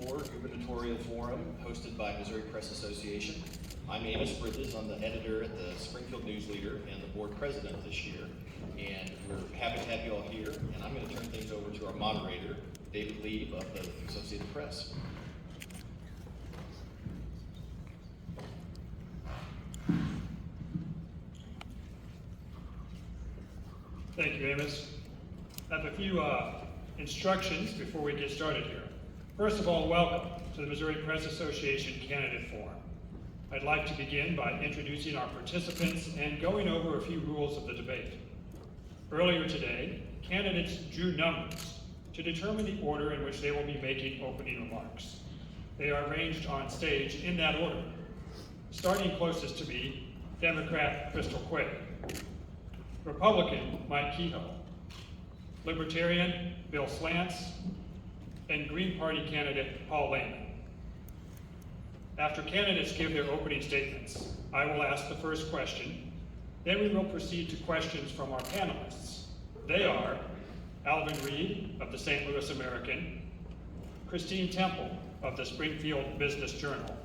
2024 Gubernatorial Forum hosted by Missouri Press Association. I'm Amos Bridges. I'm the editor at the Springfield News Leader and the board president this year. And we're happy to have you all here. And I'm going to turn things over to our moderator, David Lieb of the Associated Press. Thank you, Amos. I have a few instructions before we get started here. First of all, welcome to the Missouri Press Association Candidate Forum. I'd like to begin by introducing our participants and going over a few rules of the debate. Earlier today, candidates drew numbers to determine the order in which they will be making opening remarks. They are arranged on stage in that order. Starting closest to me, Democrat Crystal Quaid, Republican Mike Kehoe, Libertarian Bill Slants, and Green Party candidate Paul Lehman. After candidates give their opening statements, I will ask the first question. Then we will proceed to questions from our panelists. They are Alvin Reed of the St. Louis American, Christine Temple of the Springfield Business Journal,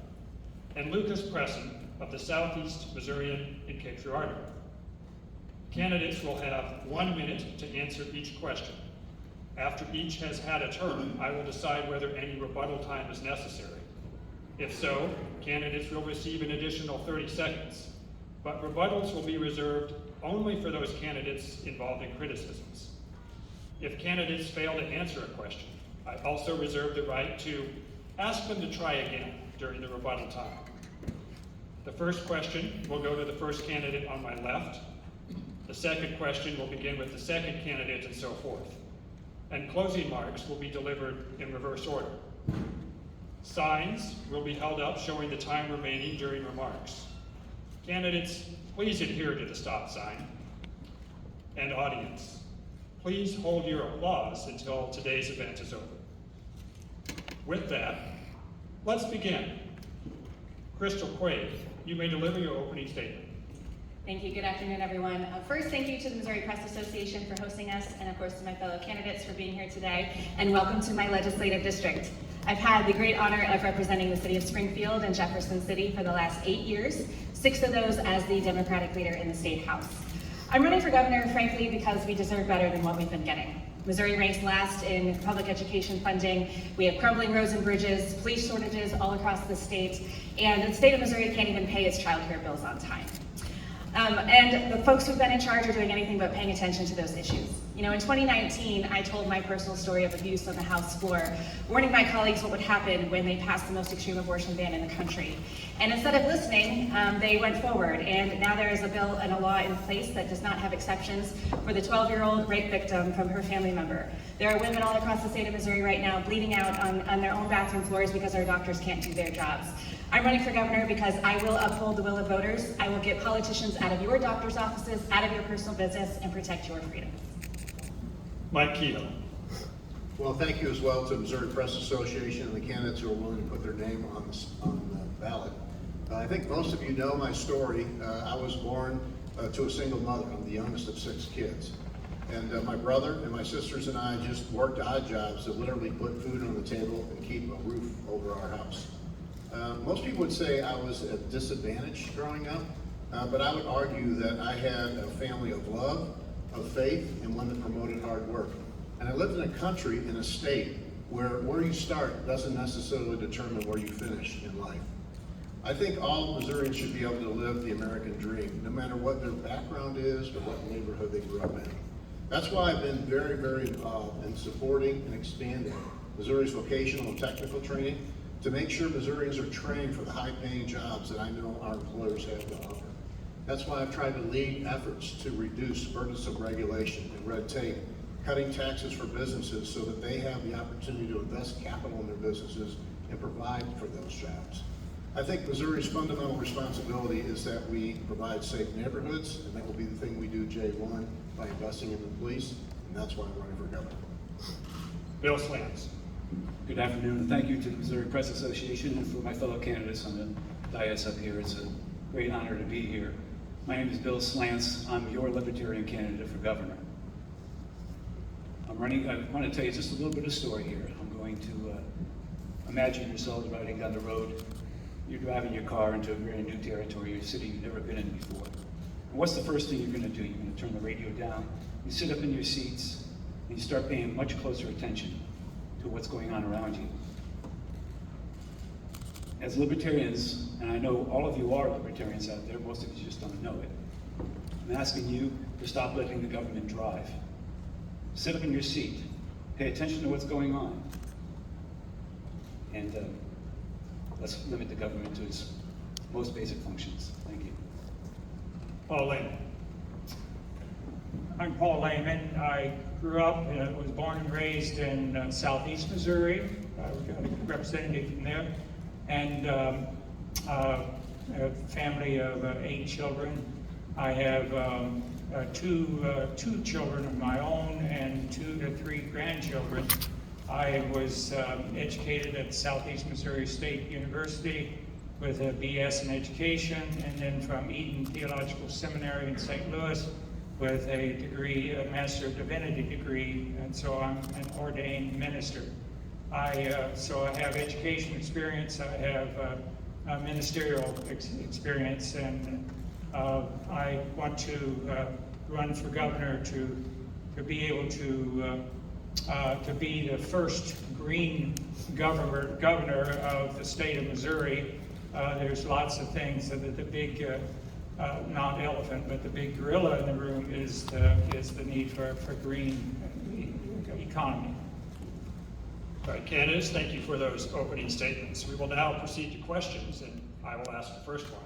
and Lucas Presson of the Southeast Missourian in Cape Girardeau. Candidates will have 1 minute to answer each question. After each has had a turn, I will decide whether any rebuttal time is necessary. If so, candidates will receive an additional 30 seconds, but rebuttals will be reserved only for those candidates involved in criticisms. If candidates fail to answer a question, I also reserve the right to ask them to try again during the rebuttal time. The first question will go to the first candidate on my left. The second question will begin with the second candidate and so forth. And closing marks will be delivered in reverse order. Signs will be held up showing the time remaining during remarks. Candidates, please adhere to the stop sign. And audience, please hold your applause until today's event is over. With that, let's begin. Crystal Quaid, you may deliver your opening statement. Thank you. Good afternoon, everyone. First, thank you to the Missouri Press Association for hosting us, and of course to my fellow candidates for being here today, and welcome to my legislative district. I've had the great honor of representing the city of Springfield and Jefferson City for the last 8 years, 6 of those as the Democratic leader in the state house. I'm running for governor, frankly, because we deserve better than what we've been getting. Missouri ranks last in public education funding. We have crumbling roads and bridges, police shortages all across the state, and the state of Missouri can't even pay its child care bills on time. And the folks who've been in charge are doing anything but paying attention to those issues. You know, in 2019, I told my personal story of abuse on the House floor, warning my colleagues what would happen when they passed the most extreme abortion ban in the country. And instead of listening, they went forward. And now there is a bill and a law in place that does not have exceptions for the 12-year-old rape victim from her family member. There are women all across the state of Missouri right now bleeding out on their own bathroom floors because our doctors can't do their jobs. I'm running for governor because I will uphold the will of voters. I will get politicians out of your doctor's offices, out of your personal business, and protect your freedoms. Mike Kehoe. Well, thank you as well to the Missouri Press Association and the candidates who are willing to put their name on the ballot. I think most of you know my story. I was born to a single mother. I'm the youngest of 6 kids. And my brother and my sisters and I just worked odd jobs to literally put food on the table and keep a roof over our house. Most people would say I was at a disadvantage growing up, but I would argue that I had a family of love, of faith, and one that promoted hard work. And I lived in a country, in a state, where you start doesn't necessarily determine where you finish in life. I think all Missourians should be able to live the American dream, no matter what their background is or what neighborhood they grew up in. That's why I've been very, very involved in supporting and expanding Missouri's vocational and technical training to make sure Missourians are trained for the high-paying jobs that I know our employers have to offer. That's why I've tried to lead efforts to reduce burdensome regulation and red tape, cutting taxes for businesses so that they have the opportunity to invest capital in their businesses and provide for those jobs. I think Missouri's fundamental responsibility is that we provide safe neighborhoods, and that will be the thing we do J1 by investing in the police, and that's why I'm running for governor. Bill Slants. Good afternoon, and thank you to the Missouri Press Association and for my fellow candidates on the dais up here. It's a great honor to be here. My name is Bill Slants. I'm your Libertarian candidate for governor. I want to tell you just a little bit of story here. I'm going to Imagine yourselves riding down the road. You're driving your car into a very new territory, a city you've never been in before. And what's the first thing you're going to do? You're going to turn the radio down. You sit up in your seats, and you start paying much closer attention to what's going on around you. As libertarians, and I know all of you are libertarians out there, most of you just don't know it, I'm asking you to stop letting the government drive. Sit up in your seat, pay attention to what's going on, and let's limit the government to its most basic functions. Thank you. Paul Lehman. I'm Paul Lehman. I grew up, was born and raised in southeast Missouri. I got a representative from there. And a family of 8 children. I have two children of my own and 2 to 3 grandchildren. I was educated at Southeast Missouri State University with a BS in education, and then from Eaton Theological Seminary in St. Louis with a degree, a Master of Divinity degree, and so I'm an ordained minister. So I have education experience, I have ministerial experience, and I want to run for governor to be able to be the first green governor of the state of Missouri. There's lots of things that the big, not elephant, but the big gorilla in the room is the need for green economy. All right, candidates, thank you for those opening statements. We will now proceed to questions, and I will ask the first one.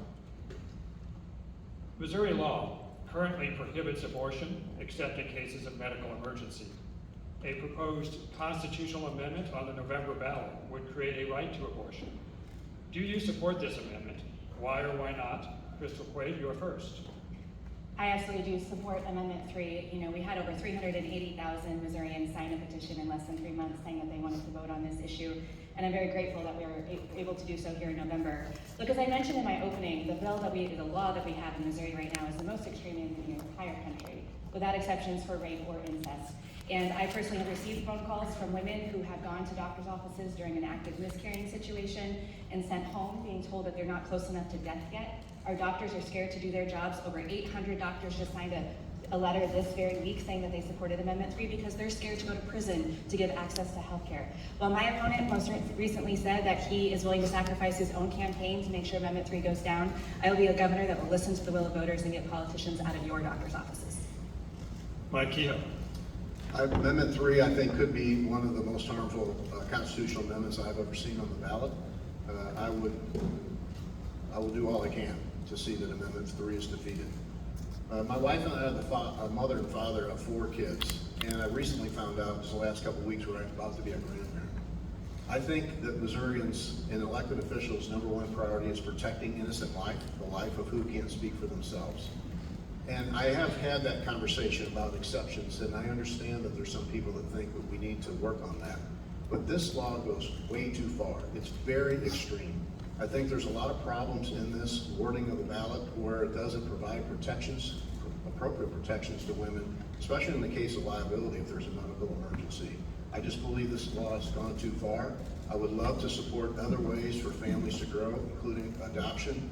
Missouri law currently prohibits abortion except in cases of medical emergency. A proposed constitutional amendment on the November ballot would create a right to abortion. Do you support this amendment? Why or why not? Crystal Quaid, you're first. I absolutely do support Amendment 3. You know, we had over 380,000 Missourians sign a petition in less than 3 months saying that they wanted to vote on this issue, and I'm very grateful that we were able to do so here in November. Look, as I mentioned in my opening, the law that we have in Missouri right now is the most extreme in the entire country, without exceptions for rape or incest. And I personally have received phone calls from women who have gone to doctor's offices during an active miscarrying situation and sent home being told that they're not close enough to death yet. Our doctors are scared to do their jobs. Over 800 doctors just signed a letter this very week saying that they supported Amendment 3 because they're scared to go to prison to get access to health care. While my opponent most recently said that he is willing to sacrifice his own campaign to make sure Amendment 3 goes down, I will be a governor that will listen to the will of voters and get politicians out of your doctor's offices. Mike Kehoe. Amendment 3, I think, could be one of the most harmful constitutional amendments I've ever seen on the ballot. I will do all I can to see that Amendment 3 is defeated. My wife and I are the mother and father of 4 kids, and I recently found out just the last couple of weeks we're about to be a grandparent. I think that Missourians and elected officials' #1 priority is protecting innocent life, the life of who can't speak for themselves. And I have had that conversation about exceptions, and I understand that there's some people that think that we need to work on that. But this law goes way too far. It's very extreme. I think there's a lot of problems in this wording of the ballot where it doesn't provide protections, appropriate protections to women, especially in the case of liability if there's a medical emergency. I just believe this law has gone too far. I would love to support other ways for families to grow, including adoption,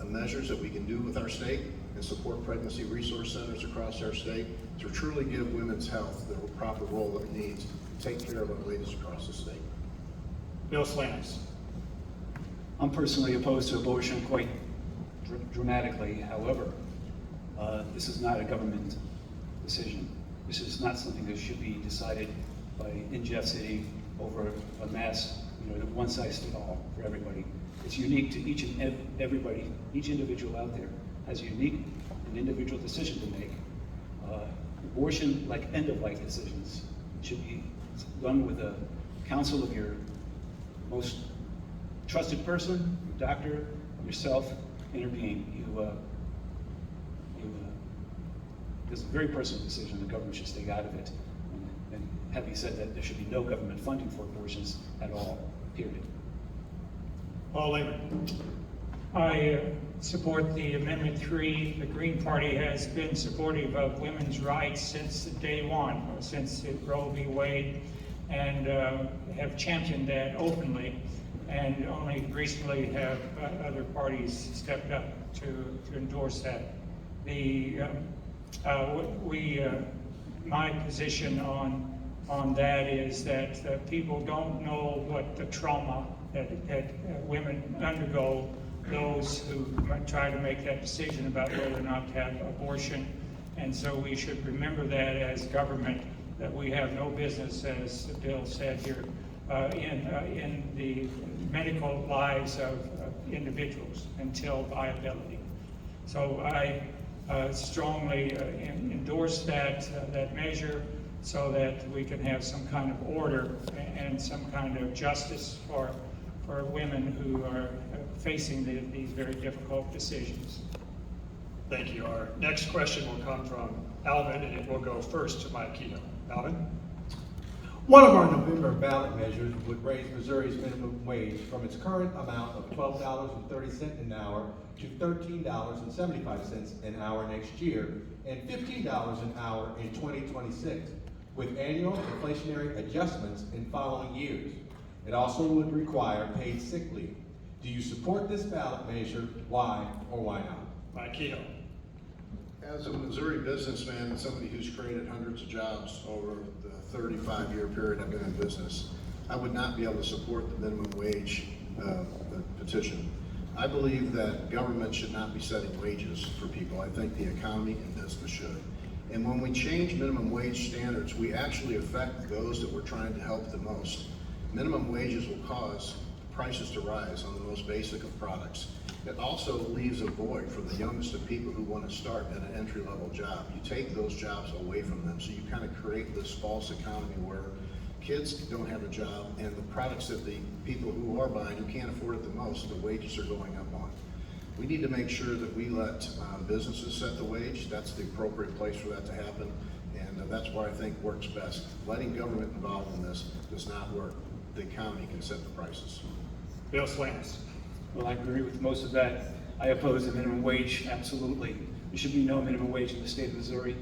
measures that we can do with our state, and support pregnancy resource centers across our state to truly give women's health the proper role that it needs to take care of our ladies across the state. Bill Slams. I'm personally opposed to abortion quite dramatically. However, this is not a government decision. This is not something that should be decided in Jeff City over a mass, one size fits all for everybody. It's unique to each and everybody. Each individual out there has a unique and individual decision to make. Abortion, like end-of-life decisions, should be done with the counsel of your most trusted person, your doctor, yourself, intervene. It's a very personal decision. The government should stay out of it. And having said that, there should be no government funding for abortions at all, period. Paul Lehman. I support the Amendment 3. The Green Party has been supportive of women's rights since day one, since Roe v. Wade. and have championed that openly, and only recently have other parties stepped up to endorse that. My position on that is that people don't know what the trauma that women undergo, those who try to make that decision about whether or not to have abortion. And so we should remember that as government, that we have no business, as Bill said here, in the medical lives of individuals until viability. So I strongly endorse that measure, so that we can have some kind of order and some kind of justice for women who are facing these very difficult decisions. Thank you. Our next question will come from Alvin, and it will go first to Mike Kehoe. Alvin? One of our November ballot measures would raise Missouri's minimum wage from its current amount of $12.30 an hour to $13.75 an hour next year and $15 an hour in 2026, with annual inflationary adjustments in following years. It also would require paid sick leave. Do you support this ballot measure? Why or why not? Mike Kehoe. As a Missouri businessman and somebody who's created hundreds of jobs over the 35-year period I've been in business, I would not be able to support the minimum wage petition. I believe that government should not be setting wages for people. I think the economy and business should. And when we change minimum wage standards, we actually affect those that we're trying to help the most. Minimum wages will cause prices to rise on the most basic of products. It also leaves a void for the youngest of people who want to start at an entry-level job. You take those jobs away from them, so you kind of create this false economy where kids don't have a job, and the products that the people who are buying, who can't afford it the most, the wages are going up on. We need to make sure that we let businesses set the wage. That's the appropriate place for that to happen, and that's why I think works best. Letting government involved in this does not work. The economy can set the prices. Bill Slams. Well, I agree with most of that. I oppose the minimum wage, absolutely. There should be no minimum wage in the state of Missouri.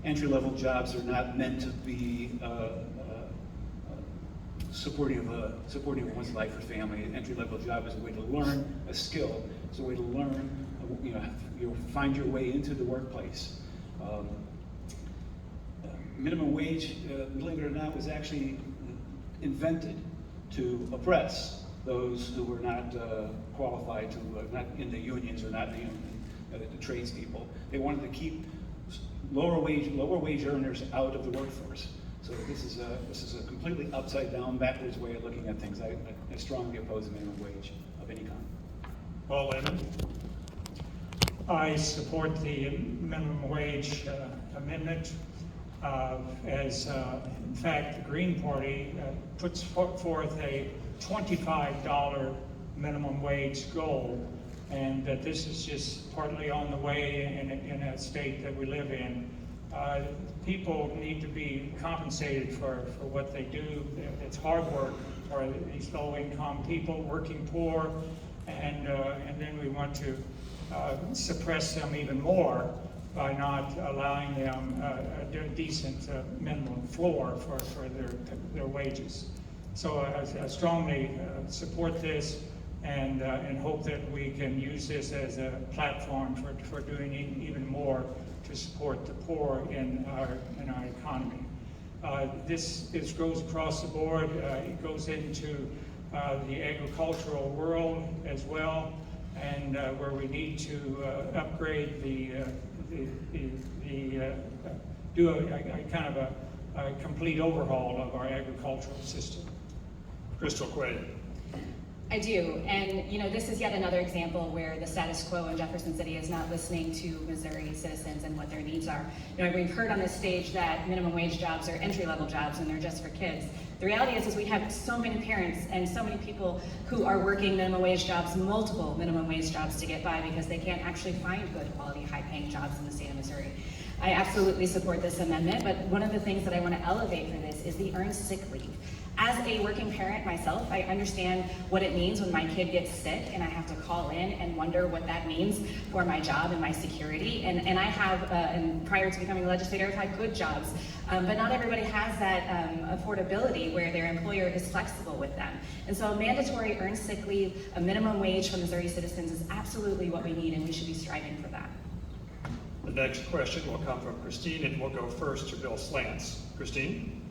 Entry-level jobs are not meant to be supporting of one's life or family. An entry-level job is a way to learn a skill. It's a way to learn, you'll find your way into the workplace. Minimum wage, believe it or not, was actually invented to oppress those who were not qualified to, not in the unions or not the tradespeople. They wanted to keep lower wage earners out of the workforce. So this is a completely upside down, backwards way of looking at things. I strongly oppose the minimum wage of any kind. Paul Lehman. I support the minimum wage amendment. In fact, the Green Party puts forth a $25 minimum wage goal, and that this is just partly on the way in a state that we live in. People need to be compensated for what they do. It's hard work for these low-income people, working poor, and then we want to suppress them even more by not allowing them a decent minimum floor for their wages. So I strongly support this and hope that we can use this as a platform for doing even more to support the poor in our economy. This goes across the board. It goes into the agricultural world as well, and where we need to upgrade do a kind of a complete overhaul of our agricultural system. Crystal Quaid. I do, and this is yet another example where the status quo in Jefferson City is not listening to Missouri citizens and what their needs are. We've heard on this stage that minimum wage jobs are entry-level jobs and they're just for kids. The reality is we have so many parents and so many people who are working minimum wage jobs, multiple minimum wage jobs to get by because they can't actually find good quality, high-paying jobs in the state of Missouri. I absolutely support this amendment, but one of the things that I want to elevate for this is the earned sick leave. As a working parent myself, I understand what it means when my kid gets sick and I have to call in and wonder what that means for my job and my security. And I have, and prior to becoming a legislator, I've had good jobs, but not everybody has that affordability where their employer is flexible with them. And so a mandatory earned sick leave, a minimum wage for Missouri citizens is absolutely what we need, and we should be striving for that. The next question will come from Christine, and we'll go first to Bill Slants. Christine?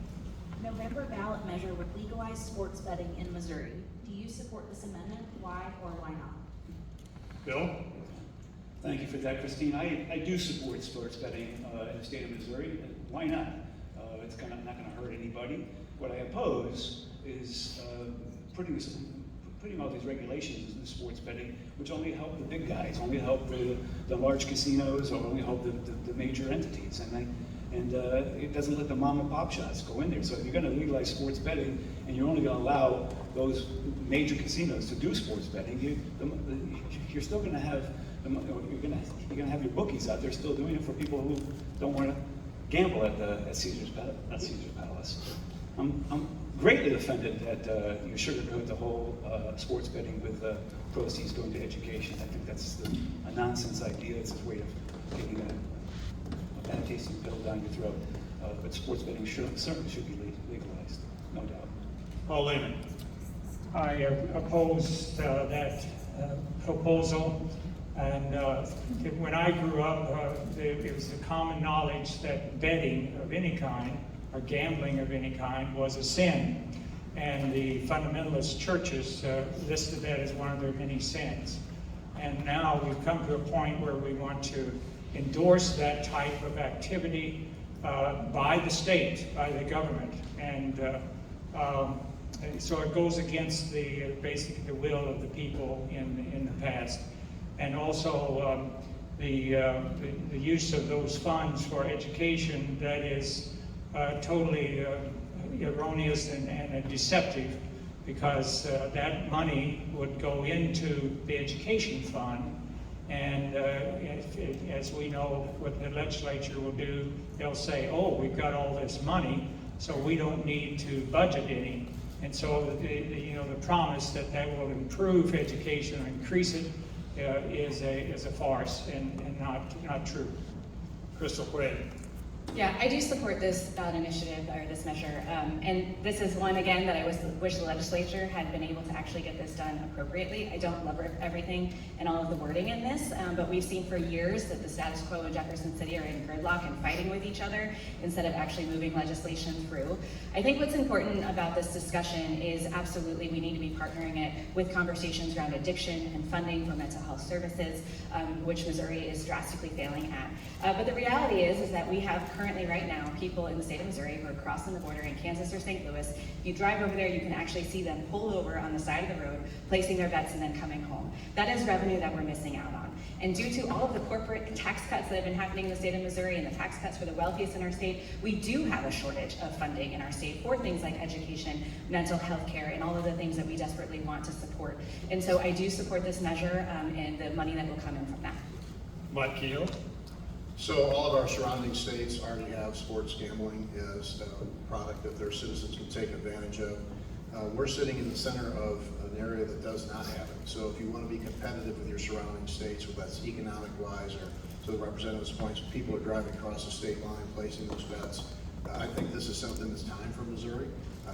November ballot measure would legalize sports betting in Missouri. Do you support this amendment? Why or why not? Bill? Thank you for that, Christine. I do support sports betting in the state of Missouri. Why not? It's not going to hurt anybody. What I oppose is putting all these regulations in sports betting, which only help the big guys, only help the large casinos, or only help the major entities. And it doesn't let the mom and pop shops go in there. So if you're going to legalize sports betting and you're only going to allow those major casinos to do sports betting, you're still going to have you're going to have your bookies out there still doing it for people who don't want to gamble at Caesar's Palace. I'm greatly offended that you sugarcoat the whole sports betting with proceeds going to education. I think that's a nonsense idea. It's a way of getting a bad tasting pill down your throat. But sports betting certainly should be legalized, no doubt. Paul Lehman? I oppose that proposal. And when I grew up, it was the common knowledge that betting of any kind, or gambling of any kind, was a sin. And the fundamentalist churches listed that as one of their many sins. And now we've come to a point where we want to endorse that type of activity by the state, by the government. And so it goes against basically the will of the people in the past. And also the use of those funds for education that is totally erroneous and deceptive, because that money would go into the education fund, and as we know what the legislature will do, they'll say, oh, we've got all this money, so we don't need to budget any. And so the promise that will improve education or increase it is a farce and not true. Crystal Quaid? Yeah, I do support this ballot initiative, or this measure, and this is one, again, that I wish the legislature had been able to actually get this done appropriately. I don't love everything and all of the wording in this, but we've seen for years that the status quo in Jefferson City are in gridlock and fighting with each other instead of actually moving legislation through. I think what's important about this discussion is absolutely we need to be partnering it with conversations around addiction and funding for mental health services, which Missouri is drastically failing at. But the reality is that we have currently right now people in the state of Missouri who are crossing the border in Kansas or St. Louis. If you drive over there, you can actually see them pull over on the side of the road, placing their bets and then coming home. That is revenue that we're missing out on. And due to all of the corporate tax cuts that have been happening in the state of Missouri and the tax cuts for the wealthiest in our state, we do have a shortage of funding in our state for things like education, mental health care, and all of the things that we desperately want to support. And so I do support this measure and the money that will come in from that. Mike Keel? So all of our surrounding states already have sports gambling as a product that their citizens can take advantage of. We're sitting in the center of an area that does not have it. So if you want to be competitive with your surrounding states, whether that's economic wise or to the representative's points, people are driving across the state line, placing those bets. I think this is something that's time for Missouri.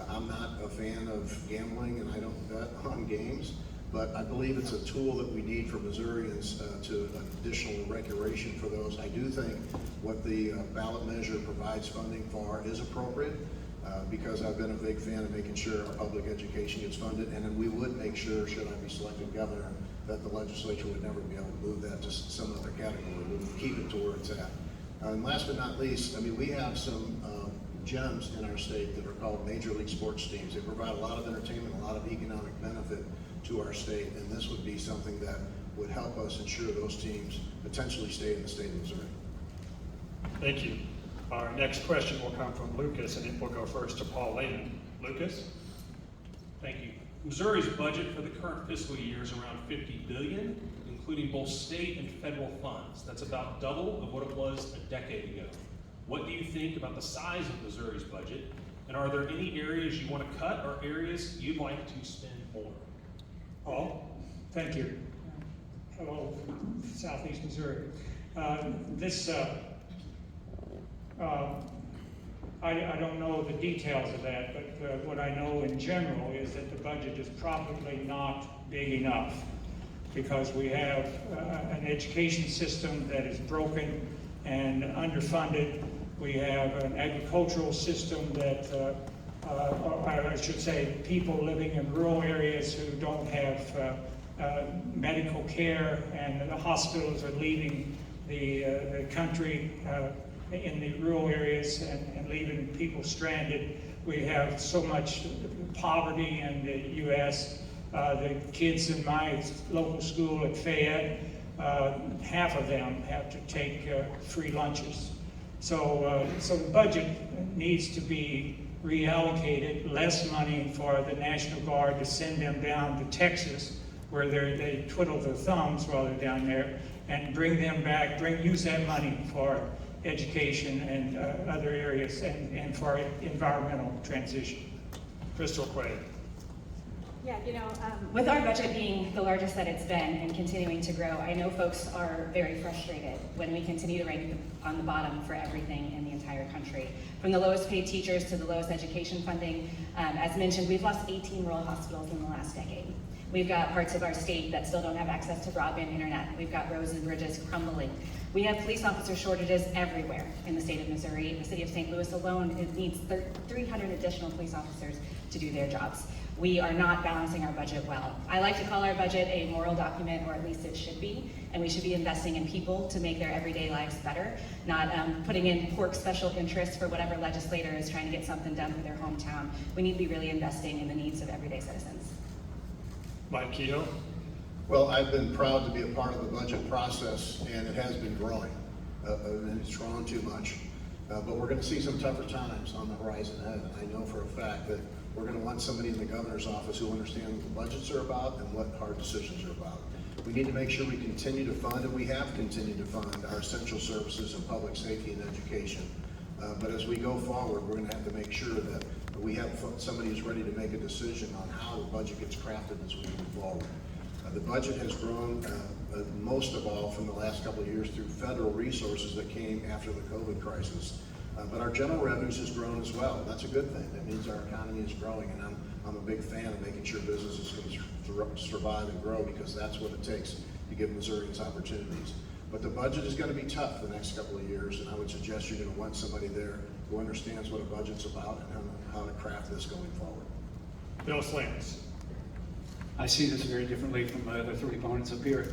I'm not a fan of gambling and I don't bet on games, but I believe it's a tool that we need for Missourians to additional regulation for those. I do think what the ballot measure provides funding for is appropriate because I've been a big fan of making sure our public education gets funded, and then we would make sure, should I be selected governor, that the legislature would never be able to move that to some other category. We would keep it to where it's at. And last but not least, I mean, we have some gems in our state that are called Major League Sports teams. They provide a lot of entertainment, a lot of economic benefit to our state, and this would be something that would help us ensure those teams potentially stay in the state of Missouri. Thank you. Our next question will come from Lucas, and it will go first to Paul Lehman. Lucas? Thank you. Missouri's budget for the current fiscal year is around $50 billion, including both state and federal funds. That's about double of what it was a decade ago. What do you think about the size of Missouri's budget, And are there any areas you want to cut or areas you'd like to spend more? Paul, thank you. Hello, from Southeast Missouri. I don't know the details of that, but what I know in general is that the budget is probably not big enough because we have an education system that is broken and underfunded. We have an agricultural system that, or I should say, people living in rural areas who don't have medical care, and the hospitals are leaving the country in the rural areas and leaving people stranded. We have so much poverty in the U.S. The kids in my local school at Fayette, half of them have to take free lunches. So the budget needs to be reallocated, less money for the National Guard to send them down to Texas, where they twiddle their thumbs while they're down there, and bring them back, use that money for education and other areas and for environmental transition. Crystal Quaid. Yeah, with our budget being the largest that it's been and continuing to grow, I know folks are very frustrated when we continue to rank on the bottom for everything in the entire country. From the lowest paid teachers to the lowest education funding. As mentioned, we've lost 18 rural hospitals in the last decade. We've got parts of our state that still don't have access to broadband internet. We've got roads and bridges crumbling. We have police officer shortages everywhere in the state of Missouri. The city of St. Louis alone needs 300 additional police officers to do their jobs. We are not balancing our budget well. I like to call our budget a moral document, or at least it should be, and we should be investing in people to make their everyday lives better, not putting in pork special interests for whatever legislator is trying to get something done for their hometown. We need to be really investing in the needs of everyday citizens. Mike Kehoe. Well, I've been proud to be a part of the budget process, and it has been growing, and it's grown too much. But we're going to see some tougher times on the horizon ahead. I know for a fact that we're going to want somebody in the governor's office who understands what the budgets are about and what hard decisions are about. We need to make sure we continue to fund, and we have continued to fund, our essential services in public safety and education. But as we go forward, we're going to have to make sure that we have somebody who's ready to make a decision on how the budget gets crafted as we move forward. The budget has grown most of all from the last couple of years through federal resources that came after the COVID crisis. But our general revenues has grown as well. That's a good thing. That means our economy is growing, and I'm a big fan of making sure businesses can survive and grow, because that's what it takes to give Missourians opportunities. But the budget is going to be tough the next couple of years, and I would suggest you're going to want somebody there who understands what a budget's about and how to craft this going forward. Bill Slants. I see this very differently from my other three opponents up here.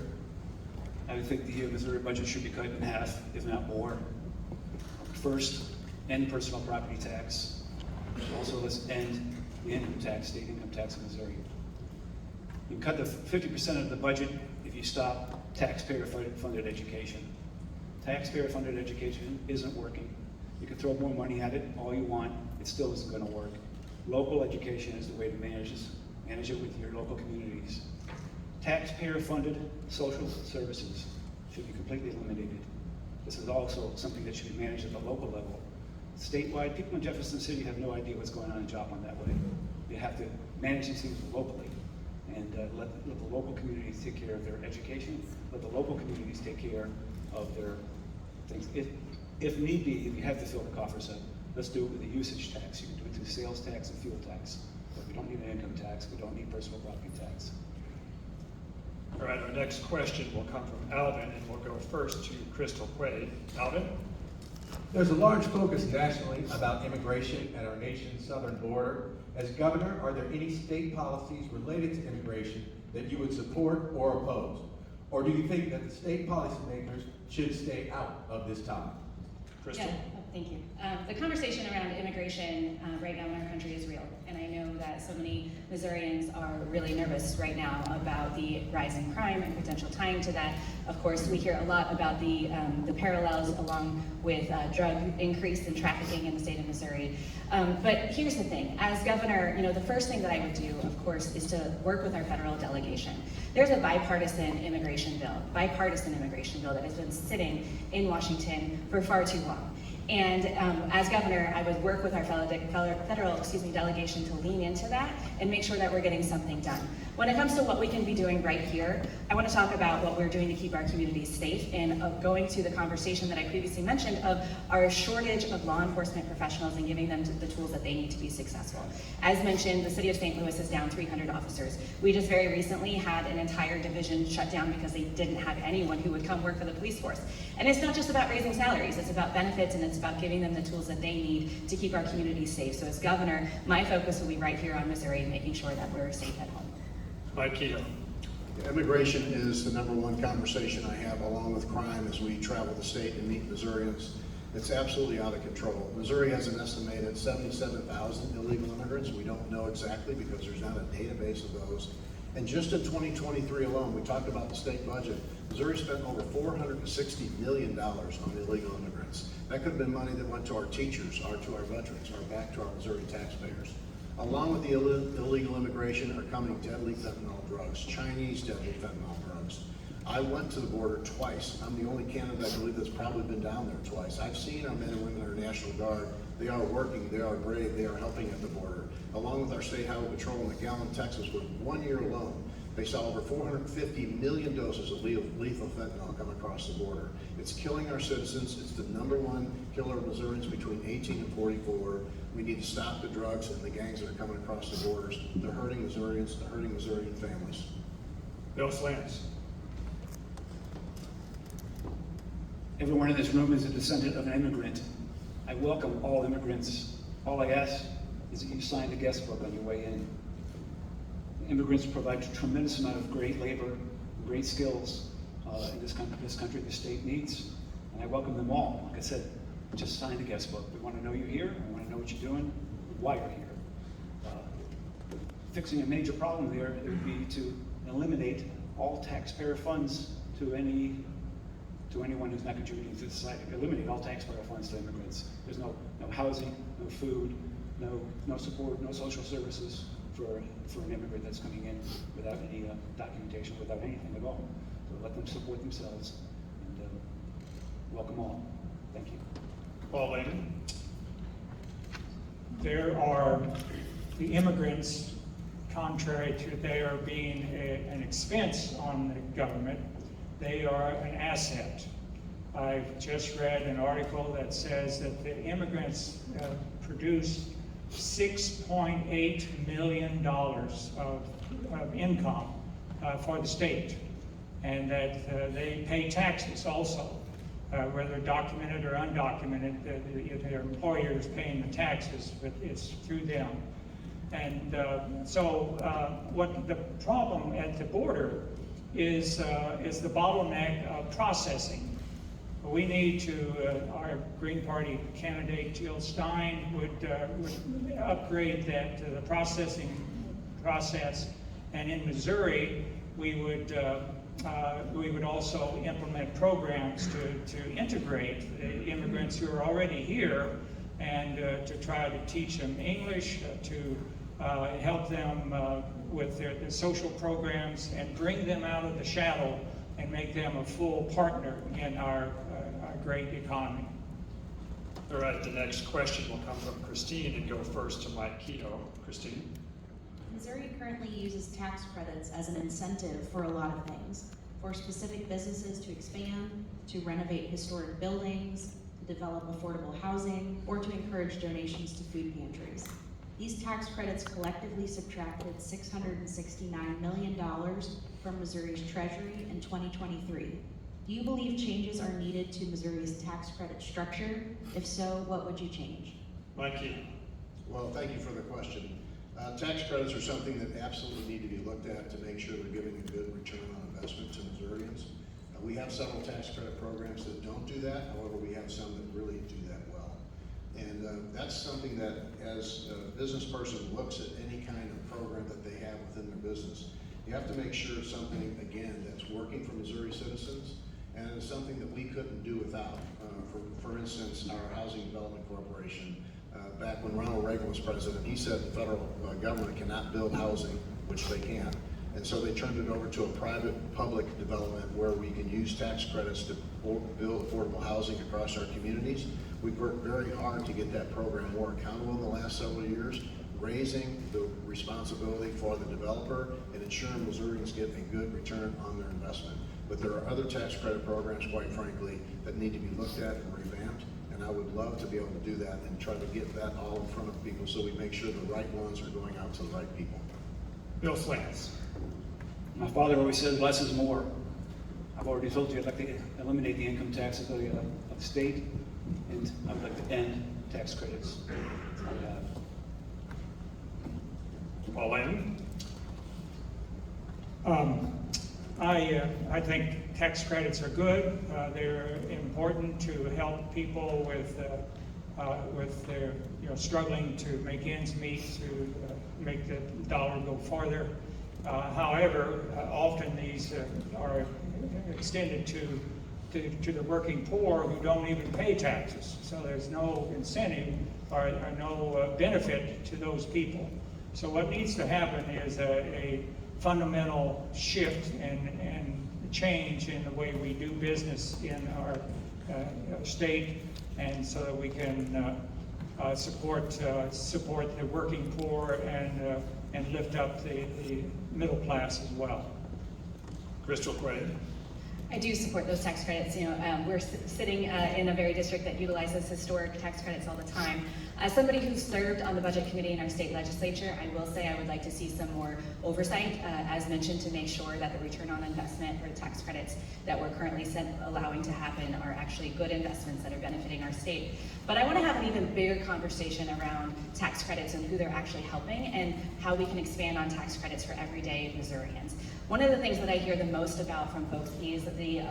I think the Missouri budget should be cut in half, if not more. First, end personal property tax. Also, let's end the income tax, state income tax in Missouri. You cut the 50% of the budget if you stop taxpayer-funded education. Taxpayer-funded education isn't working. You can throw more money at it all you want, it still isn't going to work. Local education is the way to manage it with your local communities. Taxpayer-funded social services should be completely eliminated. This is also something that should be managed at the local level. Statewide, people in Jefferson City have no idea what's going on in Joplin that way. They have to manage these things locally and let the local communities take care of their education, let the local communities take care of their things. If need be, if you have to fill the coffers up, let's do it with a usage tax. You can do it through sales tax and fuel tax. But we don't need an income tax, we don't need personal property tax. All right, our next question will come from Alvin, and we'll go first to Crystal Quaid. Alvin? There's a large focus nationally about immigration at our nation's southern border. As governor, are there any state policies related to immigration that you would support or oppose? Or do you think that the state policymakers should stay out of this topic? Crystal? Yeah, thank you. The conversation around immigration right now in our country is real, and I know that so many Missourians are really nervous right now about the rise in crime and potential tying to that. Of course, we hear a lot about the parallels along with drug increase and trafficking in the state of Missouri. But here's the thing, as governor, the first thing that I would do, of course, is to work with our federal delegation. There's a bipartisan immigration bill that has been sitting in Washington for far too long. And as governor, I would work with our federal delegation to lean into that and make sure that we're getting something done. When it comes to what we can be doing right here, I want to talk about what we're doing to keep our communities safe and going to the conversation that I previously mentioned of our shortage of law enforcement professionals and giving them the tools that they need to be successful. As mentioned, the city of St. Louis is down 300 officers. We just very recently had an entire division shut down because they didn't have anyone who would come work for the police force. And it's not just about raising salaries, it's about benefits, and it's about giving them the tools that they need to keep our communities safe. So as governor, my focus will be right here on Missouri, making sure that we're safe at home. Mike Keough. Immigration is the #1 conversation I have, along with crime, as we travel the state and meet Missourians. It's absolutely out of control. Missouri has an estimated 77,000 illegal immigrants. We don't know exactly because there's not a database of those. And just in 2023 alone, we talked about the state budget, Missouri spent over $460 million on illegal immigrants. That could have been money that went to our teachers, or to our veterans, or back to our Missouri taxpayers. Along with the illegal immigration are coming deadly fentanyl drugs, Chinese deadly fentanyl drugs. I went to the border twice. I'm the only candidate, I believe, that's probably been down there twice. I've seen our men and women in our National Guard. They are working, they are brave, they are helping at the border. Along with our State Highway Patrol in McAllen, Texas, with 1 year alone, they saw over 450 million doses of lethal fentanyl come across the border. It's killing our citizens. It's the #1 killer of Missourians between 18 and 44. We need to stop the drugs and the gangs that are coming across the borders. They're hurting Missourians, they're hurting Missourian families. Bill Slantz. Everyone in this room is a descendant of an immigrant. I welcome all immigrants. All I ask is that you sign the guest book on your way in. Immigrants provide a tremendous amount of great labor, great skills in this country the state needs, and I welcome them all. Like I said, just sign the guest book. We want to know you're here, we want to know what you're doing, why you're here. Fixing a major problem there would be to eliminate all taxpayer funds to anyone who's not contributing to society. Eliminate all taxpayer funds to immigrants. There's no housing, no food, no support, no social services for an immigrant that's coming in without any documentation, without anything at all. So let them support themselves, and welcome all. Thank you. Paul Lehman. There are the immigrants, contrary to their being an expense on the government, they are an asset. I've just read an article that says that the immigrants produce $6.8 million of income for the state, and that they pay taxes also, whether documented or undocumented. Their employer is paying the taxes, but it's through them. And so what the problem at the border is the bottleneck of processing. We need to, our Green Party candidate Jill Stein would upgrade the processing process, and in Missouri we would also implement programs to integrate the immigrants who are already here, and to try to teach them English, to help them with their social programs, and bring them out of the shadow and make them a full partner in our great economy. All right, the next question will come from Christine and go first to Mike Keough. Christine. Missouri currently uses tax credits as an incentive for a lot of things, for specific businesses to expand, to renovate historic buildings, to develop affordable housing, or to encourage donations to food pantries. These tax credits collectively subtracted $669 million from Missouri's treasury in 2023. Do you believe changes are needed to Missouri's tax credit structure? If so, what would you change? Mike Keough. Well, thank you for the question. Tax credits are something that absolutely need to be looked at to make sure they're giving a good return on investment to Missourians. We have several tax credit programs that don't do that. However, we have some that really do that well. And that's something that, as a business person looks at any kind of program that they have within their business, you have to make sure it's something, again, that's working for Missouri citizens, and it's something that we couldn't do without. For instance, our Housing Development Corporation, back when Ronald Reagan was president, he said the federal government cannot build housing, which they can't. And so they turned it over to a private-public development where we can use tax credits to build affordable housing across our communities. We've worked very hard to get that program more accountable in the last several years, raising the responsibility for the developer and ensuring Missourians get a good return on their investment. But there are other tax credit programs, quite frankly, that need to be looked at and revamped. And I would love to be able to do that and try to get that all in front of people so we make sure the right ones are going out to the right people. Bill Slants. My father always said less is more. I've already told you I'd like to eliminate the income tax of the state, and I would like to end tax credits. That's all I have. Paul Lehman. I think tax credits are good. They're important to help people with their, struggling to make ends meet, to make the dollar go farther. However, often these are extended to the working poor who don't even pay taxes. So there's no incentive or no benefit to those people. So what needs to happen is a fundamental shift and change in the way we do business in our state, and so that we can support the working poor and lift up the middle class as well. Crystal Quaid. I do support those tax credits. We're sitting in a very district that utilizes historic tax credits all the time. As somebody who's served on the budget committee in our state legislature, I will say I would like to see some more oversight, as mentioned, to make sure that the return on investment for the tax credits that we're currently allowing to happen are actually good investments that are benefiting our state. But I want to have an even bigger conversation around tax credits and who they're actually helping and how we can expand on tax credits for everyday Missourians. One of the things that I hear the most about from folks is the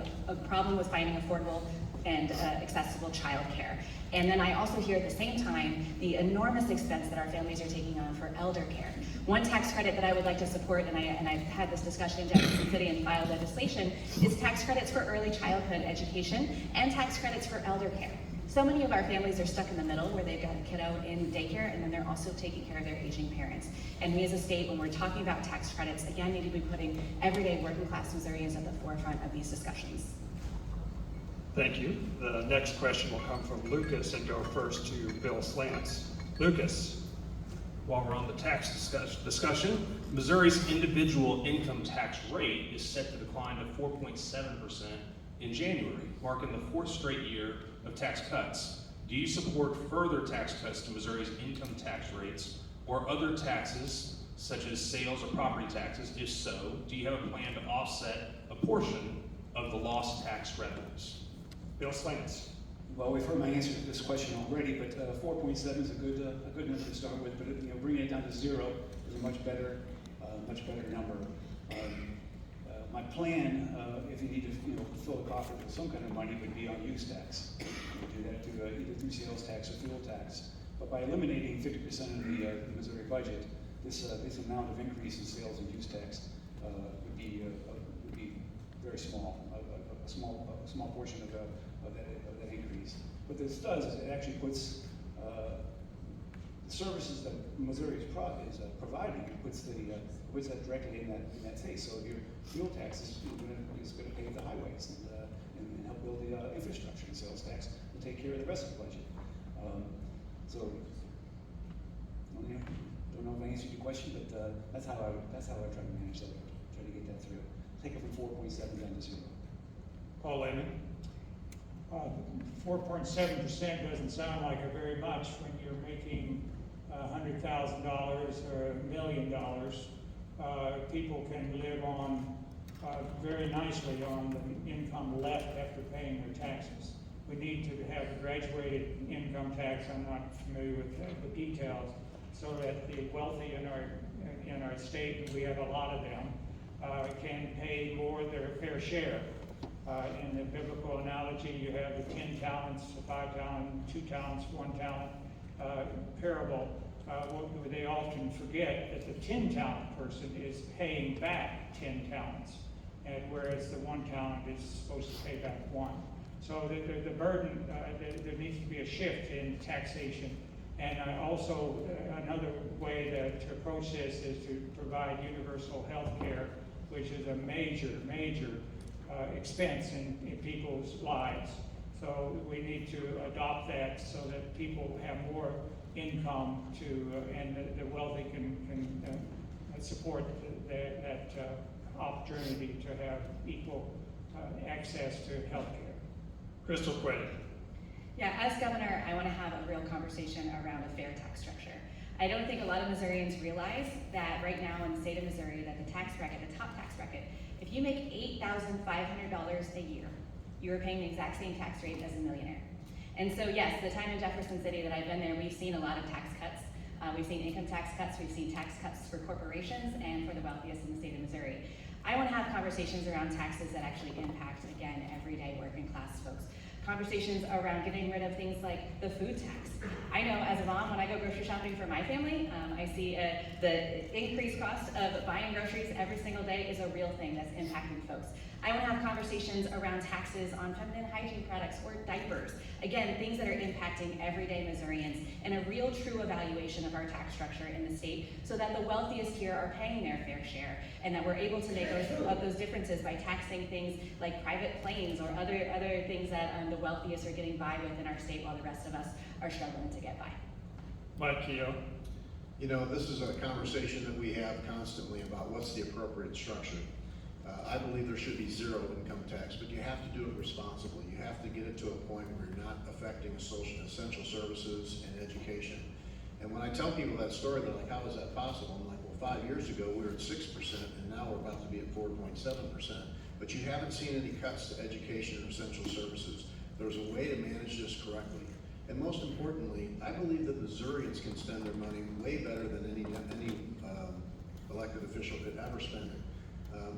problem with finding affordable and accessible childcare. And then I also hear at the same time the enormous expense that our families are taking on for elder care. One tax credit that I would like to support, and I've had this discussion in Jefferson City and filed legislation, is tax credits for early childhood education and tax credits for elder care. So many of our families are stuck in the middle where they've got a kiddo in daycare and then they're also taking care of their aging parents. And we as a state, when we're talking about tax credits, again, need to be putting everyday working class Missourians at the forefront of these discussions. Thank you. The next question will come from Lucas and go first to Bill Slants. Lucas. While we're on the tax discussion, Missouri's individual income tax rate is set to decline to 4.7% in January, marking the fourth straight year of tax cuts. Do you support further tax cuts to Missouri's income tax rates or other taxes such as sales or property taxes? If so, do you have a plan to offset a portion of the lost tax revenues? Bill Slants. Well, we've heard my answer to this question already, but 4.7 is a good number to start with. But bringing it down to 0 is a much better number. My plan, if you need to fill a coffer with some kind of money, would be on use tax. You do that either through sales tax or fuel tax. But by eliminating 50% of the Missouri budget, this amount of increase in sales and use tax would be very small, a small portion of that increase. What this does is it actually puts the services that Missouri is providing, it puts that directly in that space. So your fuel tax is going to pay the highways and help build the infrastructure, and sales tax will take care of the rest of the budget. So don't know if I answered your question, but that's how I try to manage that, try to get that through. Take it from 4.7 down to 0. Paul Lehman. 4.7% doesn't sound like it very much when you're making $100,000 or $1 million. People can live on very nicely on the income left after paying their taxes. We need to have a graduated income tax. I'm not familiar with the details, so that the wealthy in our state, and we have a lot of them, can pay more their fair share. In the biblical analogy, you have the 10 talents, 5 talents, 2 talents, 1 talent parable. They often forget that the 10 talent person is paying back 10 talents, and whereas the 1 talent is supposed to pay back 1. So the burden, there needs to be a shift in taxation. And also another way to approach this is to provide universal health care, which is a major expense in people's lives. So we need to adopt that so that people have more income and the wealthy can support that opportunity to have equal access to health care. Crystal Quinn. Yeah, as governor, I want to have a real conversation around a fair tax structure. I don't think a lot of Missourians realize that right now in the state of Missouri, that the tax bracket, the top tax bracket, if you make $8,500 a year, you are paying the exact same tax rate as a millionaire. And so yes, the time in Jefferson City that I've been there, we've seen a lot of tax cuts. We've seen income tax cuts, we've seen tax cuts for corporations and for the wealthiest in the state of Missouri. I want to have conversations around taxes that actually impact, again, everyday working class folks. Conversations around getting rid of things like the food tax. I know as a mom, when I go grocery shopping for my family, I see the increased cost of buying groceries every single day is a real thing that's impacting folks. I want to have conversations around taxes on feminine hygiene products or diapers. Again, things that are impacting everyday Missourians, and a real true evaluation of our tax structure in the state so that the wealthiest here are paying their fair share and that we're able to make those differences by taxing things like private planes or other things that the wealthiest are getting by with in our state while the rest of us are struggling to get by. Mike Keogh. You know, this is a conversation that we have constantly about what's the appropriate structure. I believe there should be zero income tax, but you have to do it responsibly. You have to get it to a point where you're not affecting essential services and education. And when I tell people that story, they're like, how is that possible? I'm like, well, 5 years ago we were at 6%, and now we're about to be at 4.7%. But you haven't seen any cuts to education or essential services. There's a way to manage this correctly. And most importantly, I believe that Missourians can spend their money way better than any elected official could ever spend it.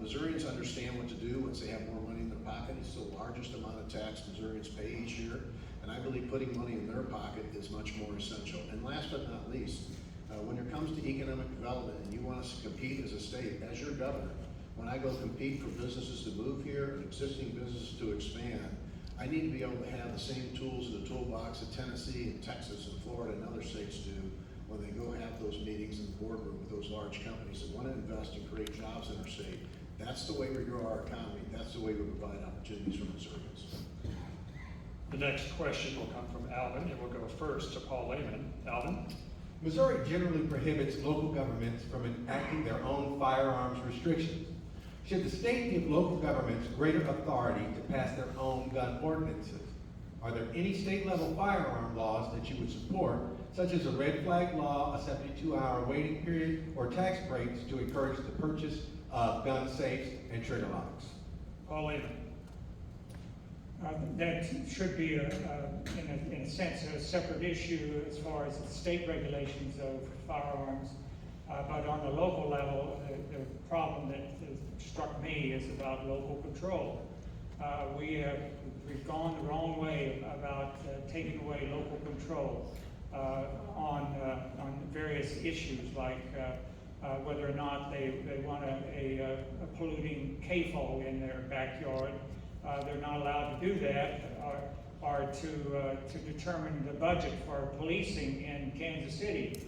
Missourians understand what to do once they have more money in their pocket. It's the largest amount of tax Missourians pay each year, and I believe putting money in their pocket is much more essential. And last but not least, when it comes to economic development and you want us to compete as a state, as your governor, when I go compete for businesses to move here and existing businesses to expand, I need to be able to have the same tools in the toolbox that Tennessee and Texas and Florida and other states do when they go have those meetings in the boardroom with those large companies that want to invest and create jobs in our state. That's the way we grow our economy. That's the way we provide opportunities for Missourians. The next question will come from Alvin, and we'll go first to Paul Lehman. Alvin? Missouri generally prohibits local governments from enacting their own firearms restrictions. Should the state give local governments greater authority to pass their own gun ordinances? Are there any state-level firearm laws that you would support, such as a red flag law, a 72-hour waiting period, or tax breaks to encourage the purchase of gun safes and trigger locks? Paul Lehman. That should be, in a sense, a separate issue as far as the state regulations of firearms. But on the local level, the problem that struck me is about local control. We've gone the wrong way about taking away local control on various issues like whether or not they want a polluting CAFO in their backyard. They're not allowed to do that, or to determine the budget for policing in Kansas City.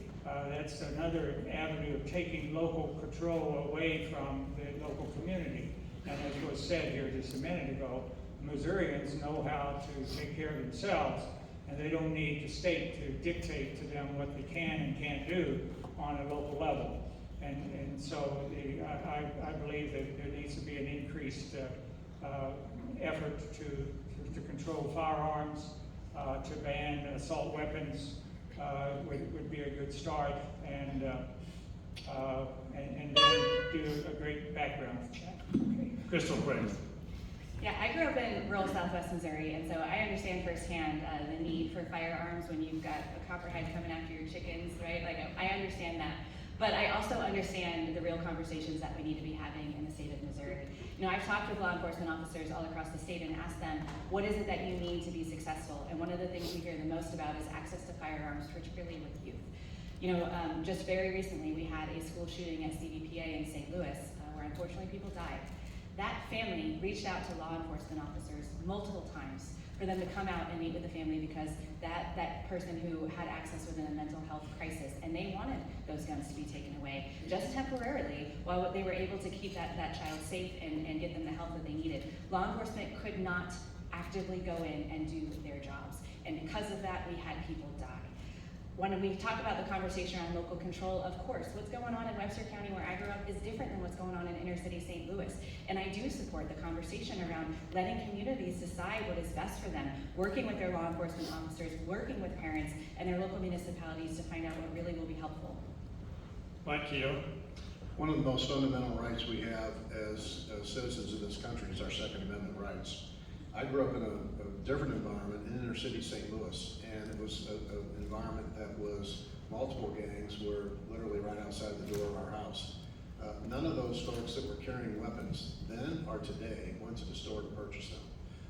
That's another avenue of taking local control away from the local community. And as was said here just a minute ago, Missourians know how to take care of themselves, and they don't need the state to dictate to them what they can and can't do on a local level. And so I believe that there needs to be an increased effort to control firearms, to ban assault weapons would be a good start, and then do a great background check. Okay. Crystal Quinn. Yeah, I grew up in rural Southwest Missouri, and so I understand firsthand the need for firearms when you've got a copperhead coming after your chickens, right? Like, I understand that. But I also understand the real conversations that we need to be having in the state of Missouri. You know, I've talked with law enforcement officers all across the state and asked them, what is it that you need to be successful? And one of the things we hear the most about is access to firearms, particularly with youth. You know, just very recently we had a school shooting at CVPA in St. Louis where unfortunately people died. That family reached out to law enforcement officers multiple times for them to come out and meet with the family because that person who had access within a mental health crisis, and they wanted those guns to be taken away just temporarily while they were able to keep that child safe and get them the help that they needed. Law enforcement could not actively go in and do their jobs. And because of that, we had people die. When we talk about the conversation around local control, of course, what's going on in Webster County where I grew up is different than what's going on in inner city St. Louis. And I do support the conversation around letting communities decide what is best for them, working with their law enforcement officers, working with parents and their local municipalities to find out what really will be helpful. Mike Keogh. One of the most fundamental rights we have as citizens of this country is our Second Amendment rights. I grew up in a different environment in inner city St. Louis, and it was an environment that was multiple gangs were literally right outside the door of our house. None of those folks that were carrying weapons then or today went to the store to purchase them.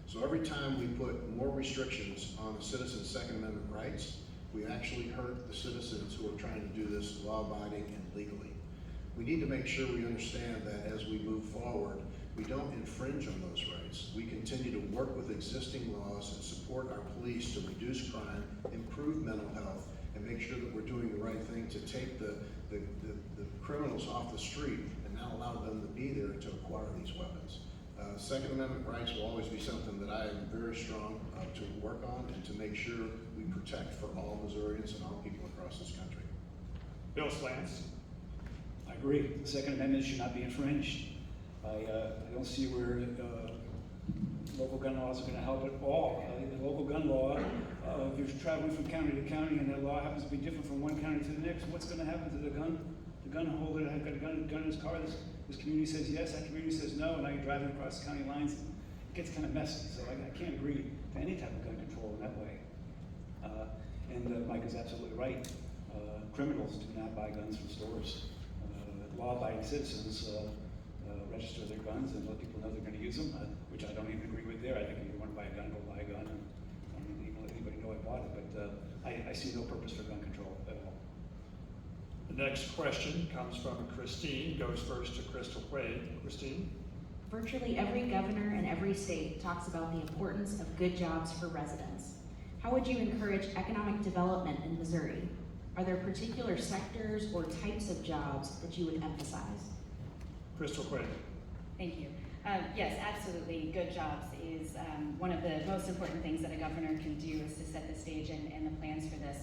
So every time we put more restrictions on the citizens' Second Amendment rights, we actually hurt the citizens who are trying to do this law-abiding and legally. We need to make sure we understand that as we move forward, we don't infringe on those rights. We continue to work with existing laws and support our police to reduce crime, improve mental health, and make sure that we're doing the right thing to take the criminals off the street and not allow them to be there to acquire these weapons. Second Amendment rights will always be something that I am very strong to work on and to make sure we protect for all Missourians and all people across this country. Bill Slants. I agree. The Second Amendment should not be infringed. I don't see where local gun laws are going to help at all. The local gun law, if you're traveling from county to county and that law happens to be different from one county to the next, what's going to happen to the gun holder that has got a gun in his car? This community says yes, that community says no, and now you're driving across county lines. It gets kind of messy, so I can't agree to any type of gun control in that way. And Mike is absolutely right. Criminals do not buy guns from stores. Law-abiding citizens register their guns and let people know they're going to use them, which I don't even agree with there. I think if you want to buy a gun, go buy a gun. And I don't even let anybody know I bought it, but I see no purpose for gun control at all. The next question comes from Christine, goes first to Crystal Quaid. Christine? Virtually every governor in every state talks about the importance of good jobs for residents. How would you encourage economic development in Missouri? Are there particular sectors or types of jobs that you would emphasize? Crystal Quaid. Thank you. Yes, absolutely. Good jobs is one of the most important things that a governor can do is to set the stage and the plans for this.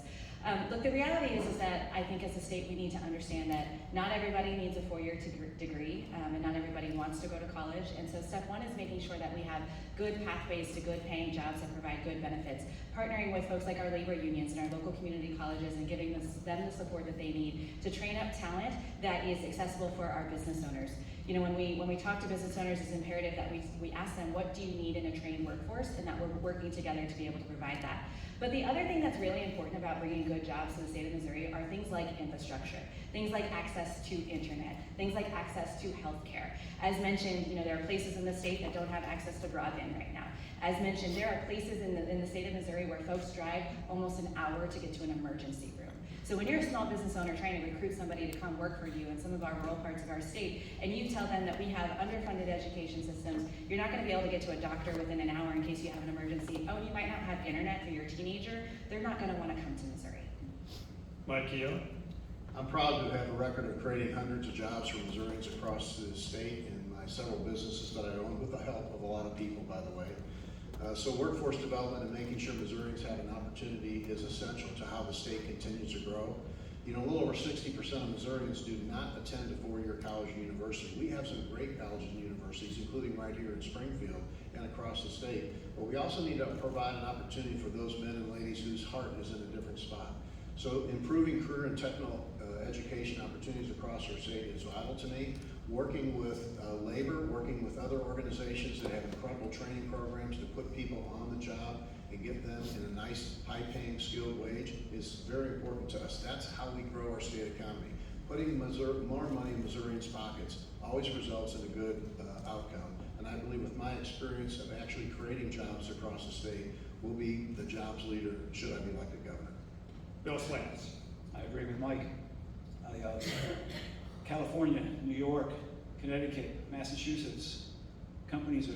Look, the reality is that I think as a state we need to understand that not everybody needs a four-year degree and not everybody wants to go to college. And so step one is making sure that we have good pathways to good paying jobs that provide good benefits. Partnering with folks like our labor unions and our local community colleges and giving them the support that they need to train up talent that is accessible for our business owners. You know, when we talk to business owners, it's imperative that we ask them, what do you need in a trained workforce, and that we're working together to be able to provide that. But the other thing that's really important about bringing good jobs to the state of Missouri are things like infrastructure, things like access to internet, things like access to healthcare. As mentioned, you know, there are places in the state that don't have access to broadband right now. As mentioned, there are places in the state of Missouri where folks drive almost an hour to get to an emergency room. So when you're a small business owner trying to recruit somebody to come work for you in some of our rural parts of our state, and you tell them that we have underfunded education systems, you're not going to be able to get to a doctor within an hour in case you have an emergency. Oh, you might not have internet for your teenager. They're not going to want to come to Missouri. Mike Keogh. I'm proud to have a record of creating hundreds of jobs for Missourians across the state in my several businesses that I own, with the help of a lot of people, by the way. So workforce development and making sure Missourians have an opportunity is essential to how the state continues to grow. You know, a little over 60% of Missourians do not attend a four-year college or university. We have some great colleges and universities, including right here in Springfield and across the state. But we also need to provide an opportunity for those men and ladies whose heart is in a different spot. So improving career and technical education opportunities across our state is vital to me. Working with labor, working with other organizations that have incredible training programs to put people on the job and get them in a nice, high-paying, skilled wage is very important to us. That's how we grow our state economy. Putting more money in Missourians' pockets always results in a good outcome. And I believe with my experience of actually creating jobs across the state, we'll be the jobs leader should I be elected governor. Bill Slants. I agree with Mike. California, New York, Connecticut, Massachusetts, companies are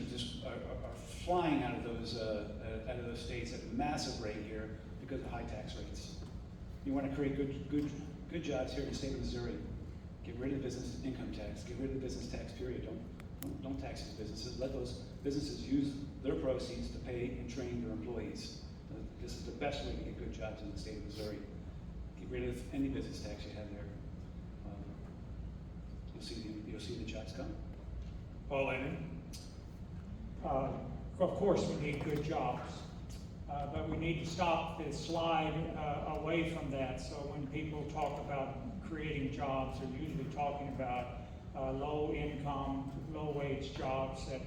flying out of those states at a massive rate here because of high tax rates. You want to create good jobs here in the state of Missouri. Get rid of business income tax. Get rid of the business tax period. Don't tax these businesses. Let those businesses use their proceeds to pay and train their employees. This is the best way to get good jobs in the state of Missouri. Get rid of any business tax you have there. You'll see the jobs come. Paul Lehman? Of course, we need good jobs, but we need to stop the slide away from that. So when people talk about creating jobs, they're usually talking about low income, low wage jobs that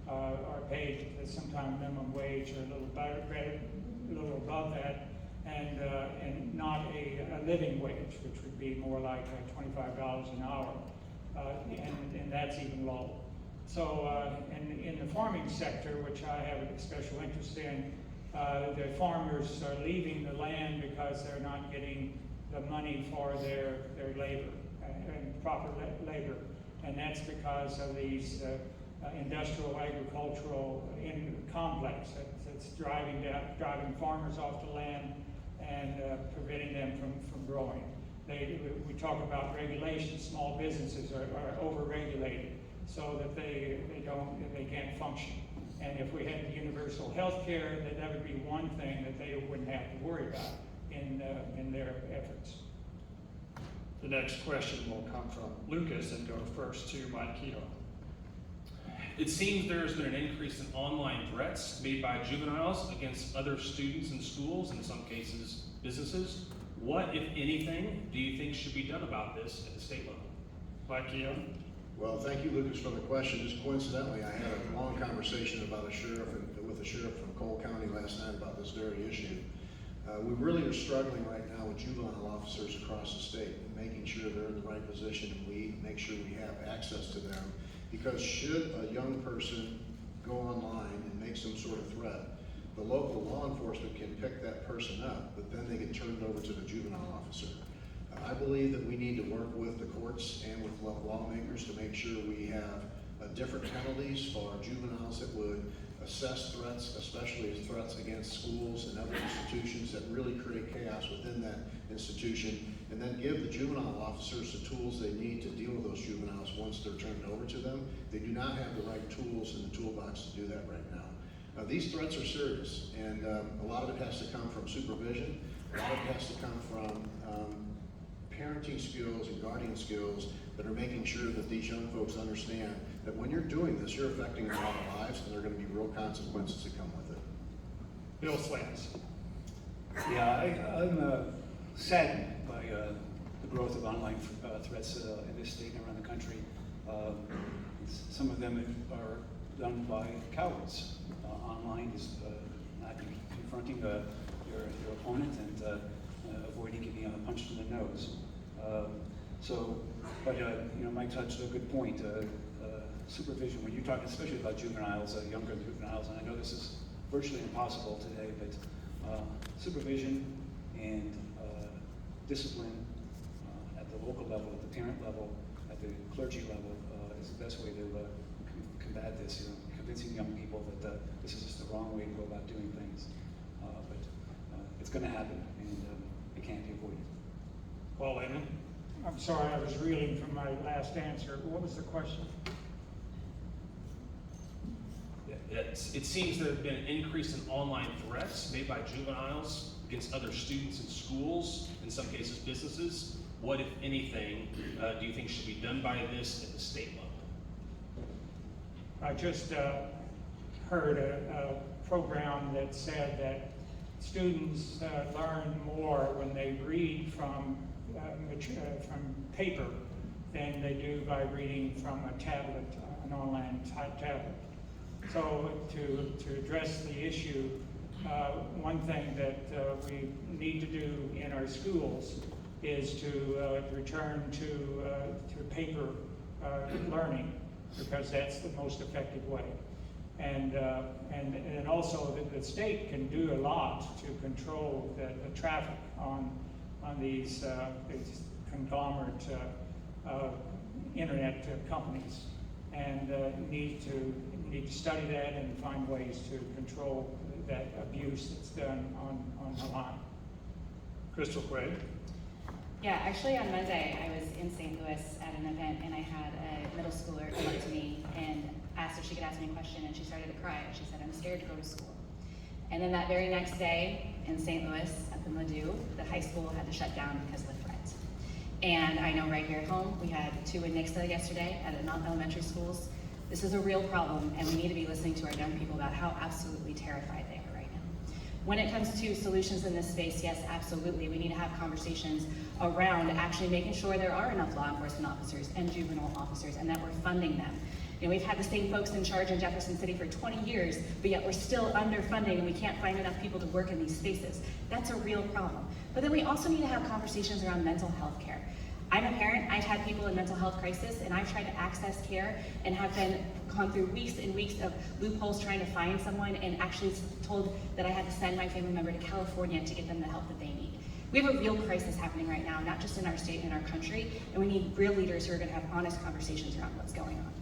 are paid sometimes minimum wage or a little better, a little above that, and not a living wage, which would be more like $25 an hour, and that's even low. So in the farming sector, which I have a special interest in, the farmers are leaving the land because they're not getting the money for their labor and proper labor, and that's because of these industrial agricultural complex that's driving farmers off the land and preventing them from growing. We talk about regulation. Small businesses are over-regulated so that they can't function. And if we had universal health care, that would be one thing that they wouldn't have to worry about in their efforts. The next question will come from Lucas and go first to Mike Keto. It seems there has been an increase in online threats made by juveniles against other students in schools, in some cases businesses. What, if anything, do you think should be done about this at the state level? Mike Keto? Well, thank you, Lucas, for the question. Just coincidentally, I had a long conversation with a sheriff from Cole County last night about this very issue. We really are struggling right now with juvenile officers across the state, and making sure they're in the right position and we make sure we have access to them. Because should a young person go online and make some sort of threat, the local law enforcement can pick that person up, but then they get turned over to the juvenile officer. I believe that we need to work with the courts and with lawmakers to make sure we have different penalties for juveniles that would assess threats, especially threats against schools and other institutions that really create chaos within that institution, and then give the juvenile officers the tools they need to deal with those juveniles once they're turned over to them. They do not have the right tools in the toolbox to do that right now. These threats are serious, and a lot of it has to come from supervision. A lot of it has to come from parenting skills and guardian skills that are making sure that these young folks understand that when you're doing this, you're affecting a lot of lives, and there are going to be real consequences that come with it. Bill Slants? Yeah, I'm saddened by the growth of online threats in this state and around the country. Some of them are done by cowards. Online is not confronting your opponent and avoiding getting a punch to the nose. Mike touched a good point. Supervision, when you're talking especially about juveniles, younger juveniles, and I know this is virtually impossible today, but supervision and discipline at the local level, at the parent level, at the clergy level is the best way to combat this. Convincing young people that this is just the wrong way to go about doing things. But it's going to happen, and it can't be avoided. Paul Lehman? I'm sorry, I was reeling from my last answer. What was the question? It seems there have been an increase in online threats made by juveniles against other students in schools, in some cases businesses. What, if anything, do you think should be done by this at the state level? I just heard a program that said that students learn more when they read from paper than they do by reading from a tablet, an online tablet. So to address the issue, one thing that we need to do in our schools is to return to paper learning, because that's the most effective way. And also the state can do a lot to control the traffic on these conglomerate internet companies, and need to study that and find ways to control that abuse that's done online. Crystal Quaid? Yeah, actually on Monday I was in St. Louis at an event, and I had a middle middle schooler came up to me and asked if she could ask me a question, and she started to cry, and she said, "I'm scared to go to school." And then that very next day in St. Louis, up in Ladue, the high school had to shut down because of the threat. And I know right here at home, we had 2 in Nixa yesterday at elementary schools. This is a real problem, and we need to be listening to our young people about how absolutely terrified they are right now. When it comes to solutions in this space, yes, absolutely. We need to have conversations around actually making sure there are enough law enforcement officers and juvenile officers, and that we're funding them. You know, we've had the same folks in charge in Jefferson City for 20 years, but yet we're still underfunding and we can't find enough people to work in these spaces. That's a real problem. But then we also need to have conversations around mental health care. I'm a parent, I've had people in mental health crisis, and I've tried to access care and have gone through weeks and weeks of loopholes trying to find someone, and actually told that I had to send my family member to California to get them the help that they need. We have a real crisis happening right now, not just in our state and in our country, and we need real leaders who are gonna have honest conversations around what's going on.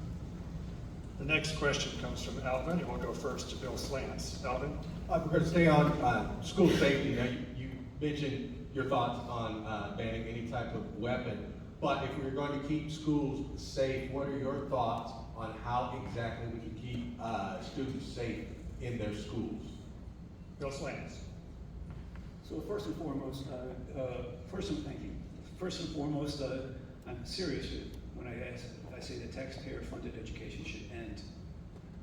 The next question comes from Alvin, and we'll go first to Bill Slants. Alvin? We're going to stay on school safety. Now, you mentioned your thoughts on banning any type of weapon, but if we're going to keep schools safe, what are your thoughts on how exactly we can keep students safe in their schools? Bill Slants. So first and foremost, thank you. First and foremost, I'm serious when I say that taxpayer-funded education should end.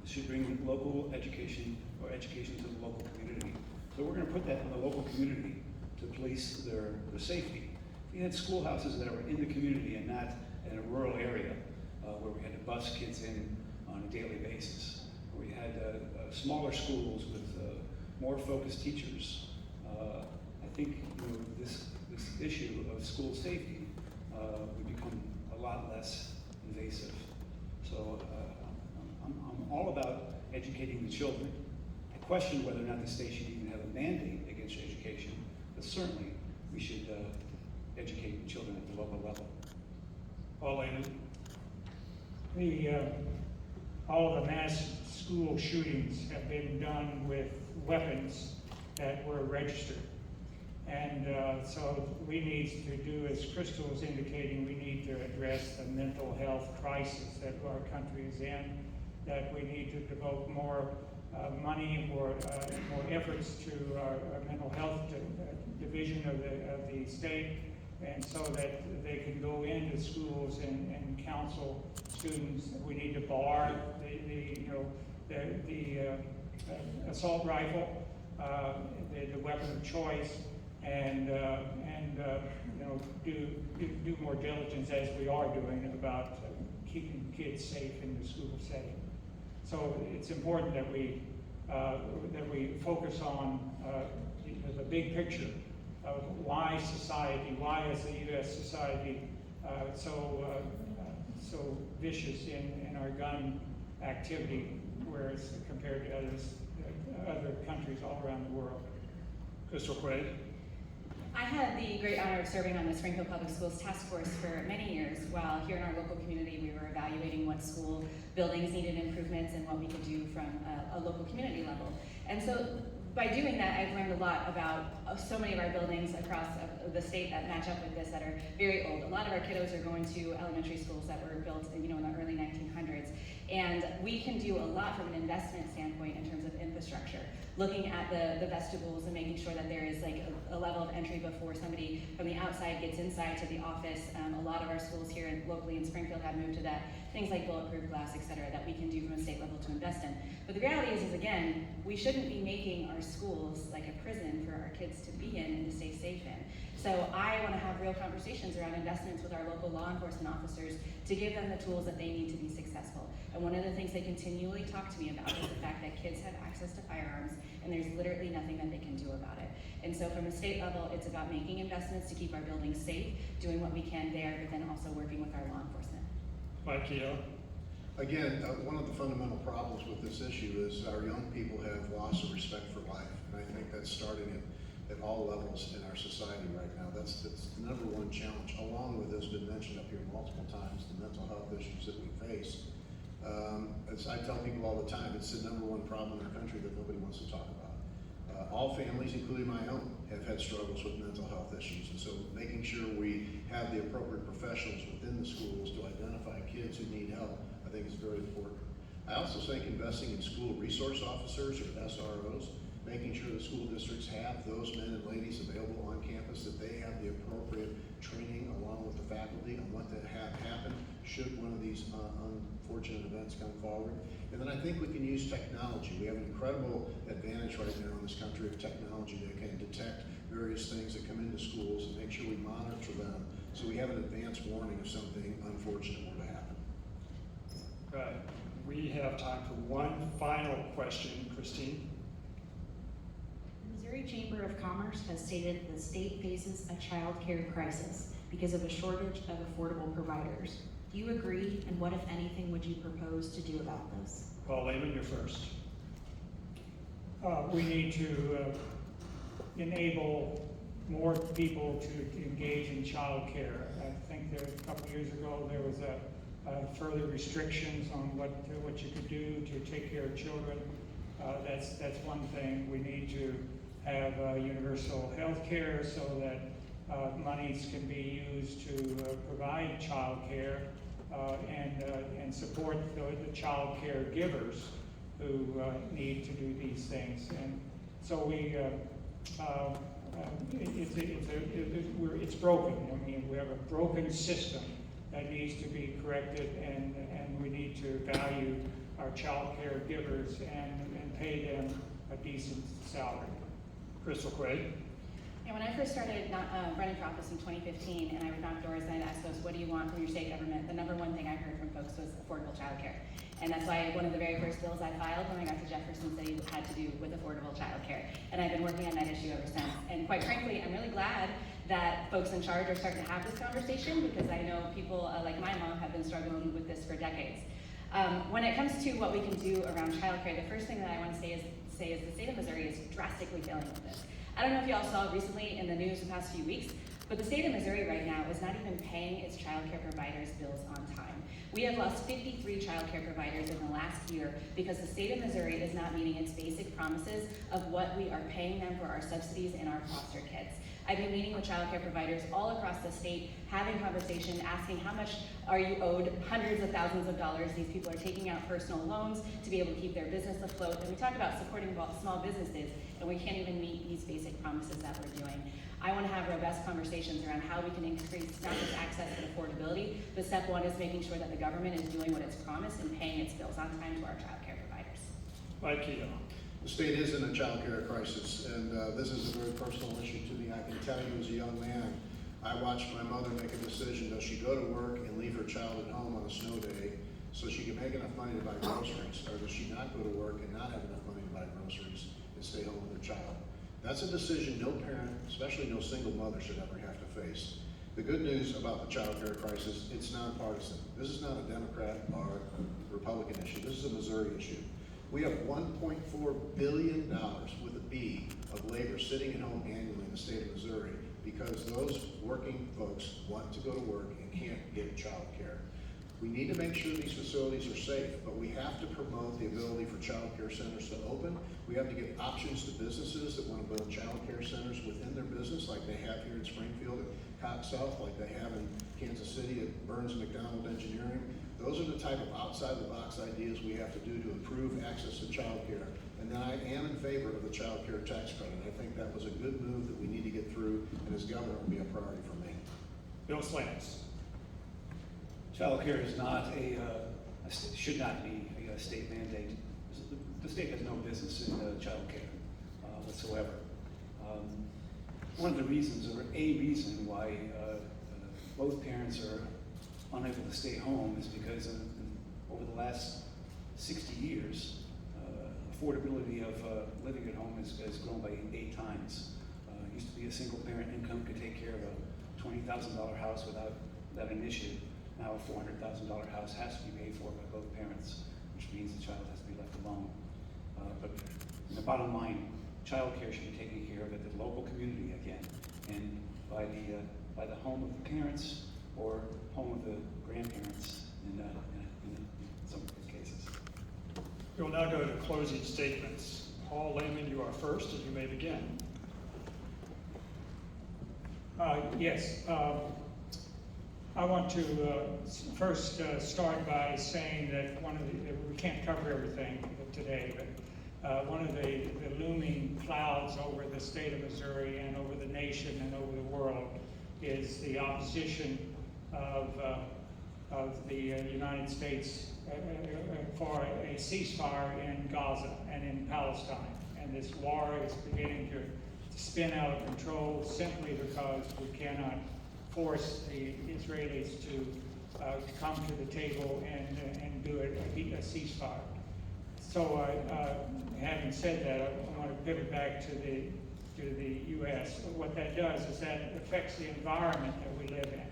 It should bring local education, or education to the local community. So we're going to put that in the local community to police their safety. We had schoolhouses that were in the community and not in a rural area where we had to bus kids in on a daily basis. We had smaller schools with more focused teachers. I think this issue of school safety would become a lot less invasive. So I'm all about educating the children. I question whether or not the state should even have a mandate against education, but certainly we should educate the children at the local level. Paul Lehman. All of the mass school shootings have been done with weapons that were registered. And so we need to do, as Crystal was indicating, we need to address the mental health crisis that our country is in, that we need to devote more money, more efforts to our mental health division of the state, and so that they can go into schools and counsel students. We need to bar the assault rifle, the weapon of choice, and do more diligence, as we are doing, about keeping kids safe in the school setting. So it's important that we focus on the big picture of why is the U.S. society so vicious in our gun activity, whereas compared to other countries all around the world. Crystal Quaid. I had the great honor of serving on the Springfield Public Schools Task Force for many years, while here in our local community we were evaluating what school buildings needed improvements and what we could do from a local community level. And so by doing that, I've learned a lot about so many of our buildings across the state that match up with this that are very old. A lot of our kiddos are going to elementary schools that were built in the early 1900s. And we can do a lot from an investment standpoint in terms of infrastructure, looking at the vestibules and making sure that there is like a level of entry before somebody from the outside gets inside to the office. A lot of our schools here locally in Springfield have moved to that. Things like bulletproof glass, et cetera, that we can do from a state level to invest in. But the reality is again, we shouldn't be making our schools like a prison for our kids to be in and to stay safe in. So I want to have real conversations around investments with our local law enforcement officers to give them the tools that they need to be successful. And one of the things they continually talk to me about is the fact that kids have access to firearms and there's literally nothing that they can do about it. And so from a state level, it's about making investments to keep our buildings safe, doing what we can there, but then also working with our law enforcement. Mike Keogh. Again, one of the fundamental problems with this issue is our young people have lost a respect for life. And I think that's starting at all levels in our society right now. That's the number one challenge, along with, as been mentioned up here multiple times, the mental health issues that we face. As I tell people all the time, it's the number one problem in our country that nobody wants to talk about. All families, including my own, have had struggles with mental health issues, and so making sure we have the appropriate professionals within the schools to identify kids who need help, I think is very important. I also think investing in school resource officers or SROs, making sure that school districts have those men and ladies available on campus, that they have the appropriate training along with the faculty on what to have happen should one of these unfortunate events come forward. And then I think we can use technology. We have an incredible advantage right now in this country of technology that can detect various things that come into schools and make sure we monitor them so we have an advance warning if something unfortunate were to happen. Right. We have time for one final question, Christine. The Missouri Chamber of Commerce has stated the state faces a child care crisis because of a shortage of affordable providers. Do you agree, and what, if anything, would you propose to do about this? Paul Lehman, you're first. We need to enable more people to engage in child care. I think that a couple years ago there was further restrictions on what you could do to take care of children. That's one thing. We need to have universal health care so that monies can be used to provide child care and support the child care givers who need to do these things. And so it's broken. I mean, we have a broken system that needs to be corrected, and we need to value our child care givers and pay them a decent salary. Crystal Quaid. And when I first started running for office in 2015, and I would knock doors and I'd ask those, what do you want from your state government? The number one thing I heard from folks was affordable childcare. And that's why one of the very first bills I filed when I got to Jefferson City had to do with affordable childcare. And I've been working on that issue ever since. And quite frankly, I'm really glad that folks in charge are starting to have this conversation, because I know people like my mom have been struggling with this for decades. When it comes to what we can do around childcare, the first thing that I want to say is the state of Missouri is drastically failing with this. I don't know if you all saw recently in the news the past few weeks, but the state of Missouri right now is not even paying its child care providers' bills on time. We have lost 53 child care providers in the last year because the state of Missouri is not meeting its basic promises of what we are paying them for our subsidies and our foster kids. I've been meeting with child care providers all across the state, having conversation, asking how much are you owed, hundreds of thousands of dollars. These people are taking out personal loans to be able to keep their business afloat. And we talk about supporting small businesses, and we can't even meet these basic promises that we're doing. I want to have robust conversations around how we can increase not just access and affordability, but step one is making sure that the government is doing what it's promised and paying its bills on time to our child care providers. Mike Keough. The state is in a child care crisis, and this is a very personal issue to me. I can tell you as a young man, I watched my mother make a decision. Does she go to work and leave her child at home on a snow day so she can make enough money to buy groceries, or does she not go to work and not have enough money to buy groceries and stay home with her child? That's a decision no parent, especially no single mother, should ever have to face. The good news about the child care crisis, it's nonpartisan. This is not a Democrat or Republican issue. This is a Missouri issue. We have $1.4 billion with a B of labor sitting at home annually in the state of Missouri because those working folks want to go to work and can't get child care. We need to make sure these facilities are safe, but we have to promote the ability for child care centers to open. We have to give options to businesses that want to build child care centers within their business, like they have here in Springfield at Cox South, like they have in Kansas City at Burns McDonald Engineering. Those are the type of outside-the-box ideas we have to do to improve access to child care. And then I am in favor of the child care tax credit. I think that was a good move that we need to get through, and as governor, will be a priority for me. Bill Slants. Child care is not should not be a state mandate. The state has no business in child care whatsoever. One of the reasons, or a reason why both parents are unable to stay home is because over the last 60 years, affordability of living at home has grown by 8 times. It used to be a single parent income could take care of a $20,000 house without an issue. Now a $400,000 house has to be paid for by both parents, which means the child has to be left alone. But in the bottom line, child care should be taken care of at the local community again, and by the home of the parents or home of the grandparents in some of these cases. We'll now go to closing statements. Paul Lehman, you are first, and you may begin. Yes, I want to first start by saying that we can't cover everything today, but one of the looming clouds over the state of Missouri and over the nation and over the world is the opposition of the United States for a ceasefire in Gaza and in Palestine. And this war is beginning to spin out of control simply because we cannot force the Israelis to come to the table and do a ceasefire. So having said that, I want to pivot back to the U.S. What that does is that affects the environment that we live in.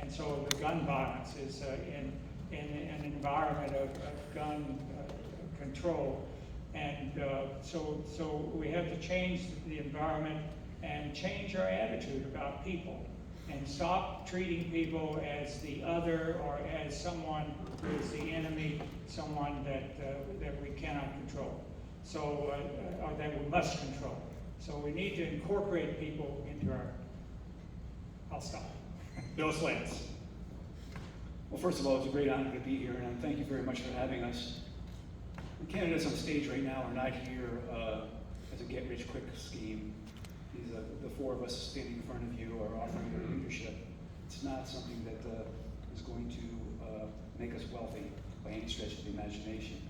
And so the gun violence is in an environment of gun control. And so we have to change the environment and change our attitude about people and stop treating people as the other or as someone who is the enemy, someone that we cannot control, or that we must control. So we need to incorporate people into our... I'll stop. Bill Slants. Well, first of all, it's a great honor to be here, and thank you very much for having us. The candidates on stage right now are not here as a get-rich-quick scheme. The four of us standing in front of you are offering their leadership. It's not something that is going to make us wealthy by any stretch of the imagination,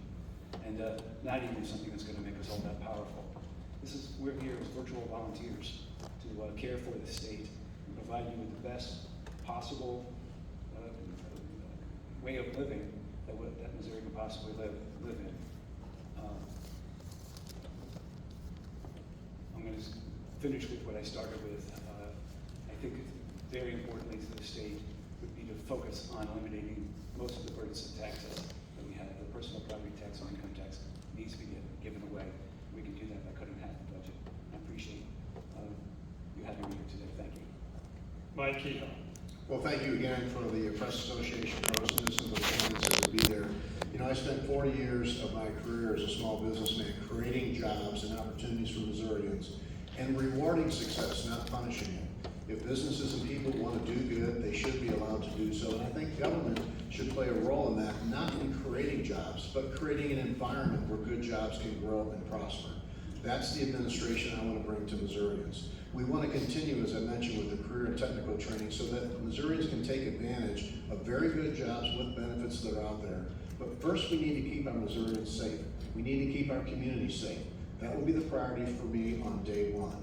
and not even something that's going to make us all that powerful. We're here as virtual volunteers to care for the state and provide you with the best possible way of living that Missouri can possibly live in. I'm going to finish with what I started with. I think very importantly to the state would be to focus on eliminating most of the burdensome taxes that we have. The personal property tax and income tax needs to be given away. We can do that by cutting half the budget. I appreciate you having me here today. Thank you. Mike Kehoe. Well, thank you again for the Press Association for hosting this and the candidates to be there. You know, I spent 40 years of my career as a small businessman creating jobs and opportunities for Missourians and rewarding success, not punishing it. If businesses and people want to do good, they should be allowed to do so. And I think government should play a role in that, not in creating jobs, but creating an environment where good jobs can grow and prosper. That's the administration I want to bring to Missourians. We want to continue, as I mentioned, with the career and technical training so that Missourians can take advantage of very good jobs with benefits that are out there. But first, we need to keep our Missourians safe. We need to keep our communities safe. That will be the priority for me on day one.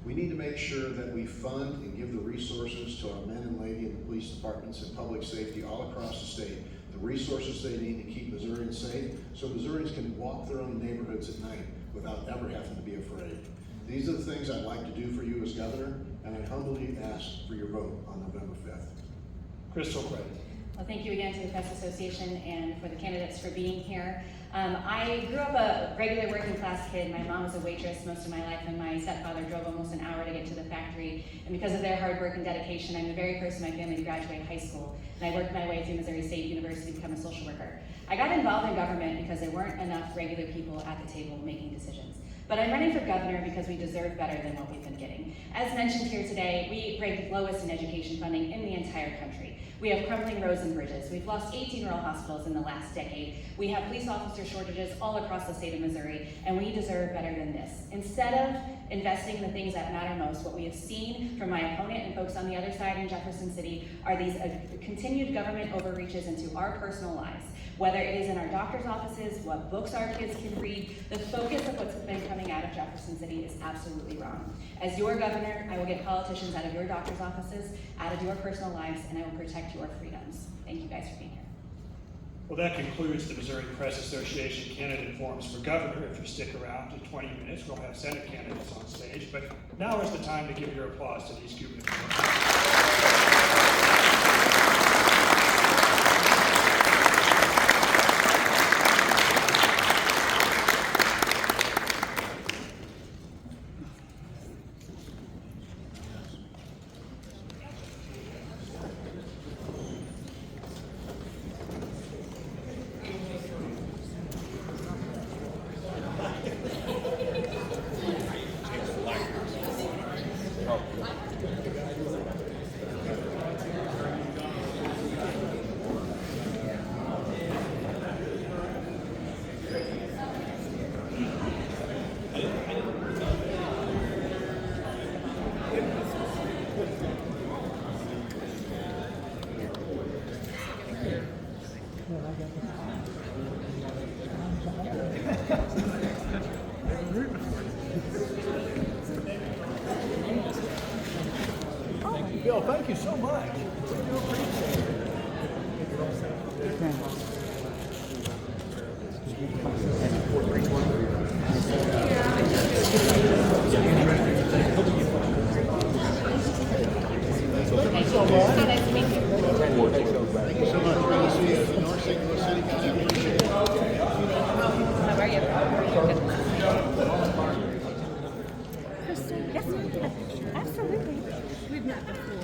We need to make sure that we fund and give the resources to our men and lady in the police departments and public safety all across the state, the resources they need to keep Missourians safe so Missourians can walk their own neighborhoods at night without ever having to be afraid. These are the things I'd like to do for you as governor, and I humbly ask for your vote on November 5th. Crystal Craig. Well, thank you again to the Press Association and for the candidates for being here. I grew up a regular working class kid. My mom was a waitress most of my life, and my stepfather drove almost an hour to get to the factory. And because of their hard work and dedication, I'm the very first in my family to graduate high school. And I worked my way through Missouri State University to become a social worker. I got involved in government because there weren't enough regular people at the table making decisions. But I'm running for governor because we deserve better than what we've been getting. As mentioned here today, we ranked lowest in education funding in the entire country. We have crumbling roads and bridges. We've lost 18 rural hospitals in the last decade. We have police officer shortages all across the state of Missouri, and we deserve better than this. Instead of investing in the things that matter most, what we have seen from my opponent and folks on the other side in Jefferson City are these continued government overreaches into our personal lives. Whether it is in our doctor's offices, what books our kids can read, the focus of what's been coming out of Jefferson City is absolutely wrong. As your governor, I will get politicians out of your doctor's offices, out of your personal lives, and I will protect your freedoms. Thank you guys for being here. Well, that concludes the Missouri Press Association candidate forums for governor. If you stick around to 20 minutes, we'll have Senate candidates on stage. But now is the time to give your applause to these gubernatorial. Bill, thank you so much. We do appreciate it. Nice to meet you. Thank you so much. Good to see you as a North St. Louis City Council. Appreciate it. How are you? Good. Kristen, yes, we can. Absolutely. We've met before.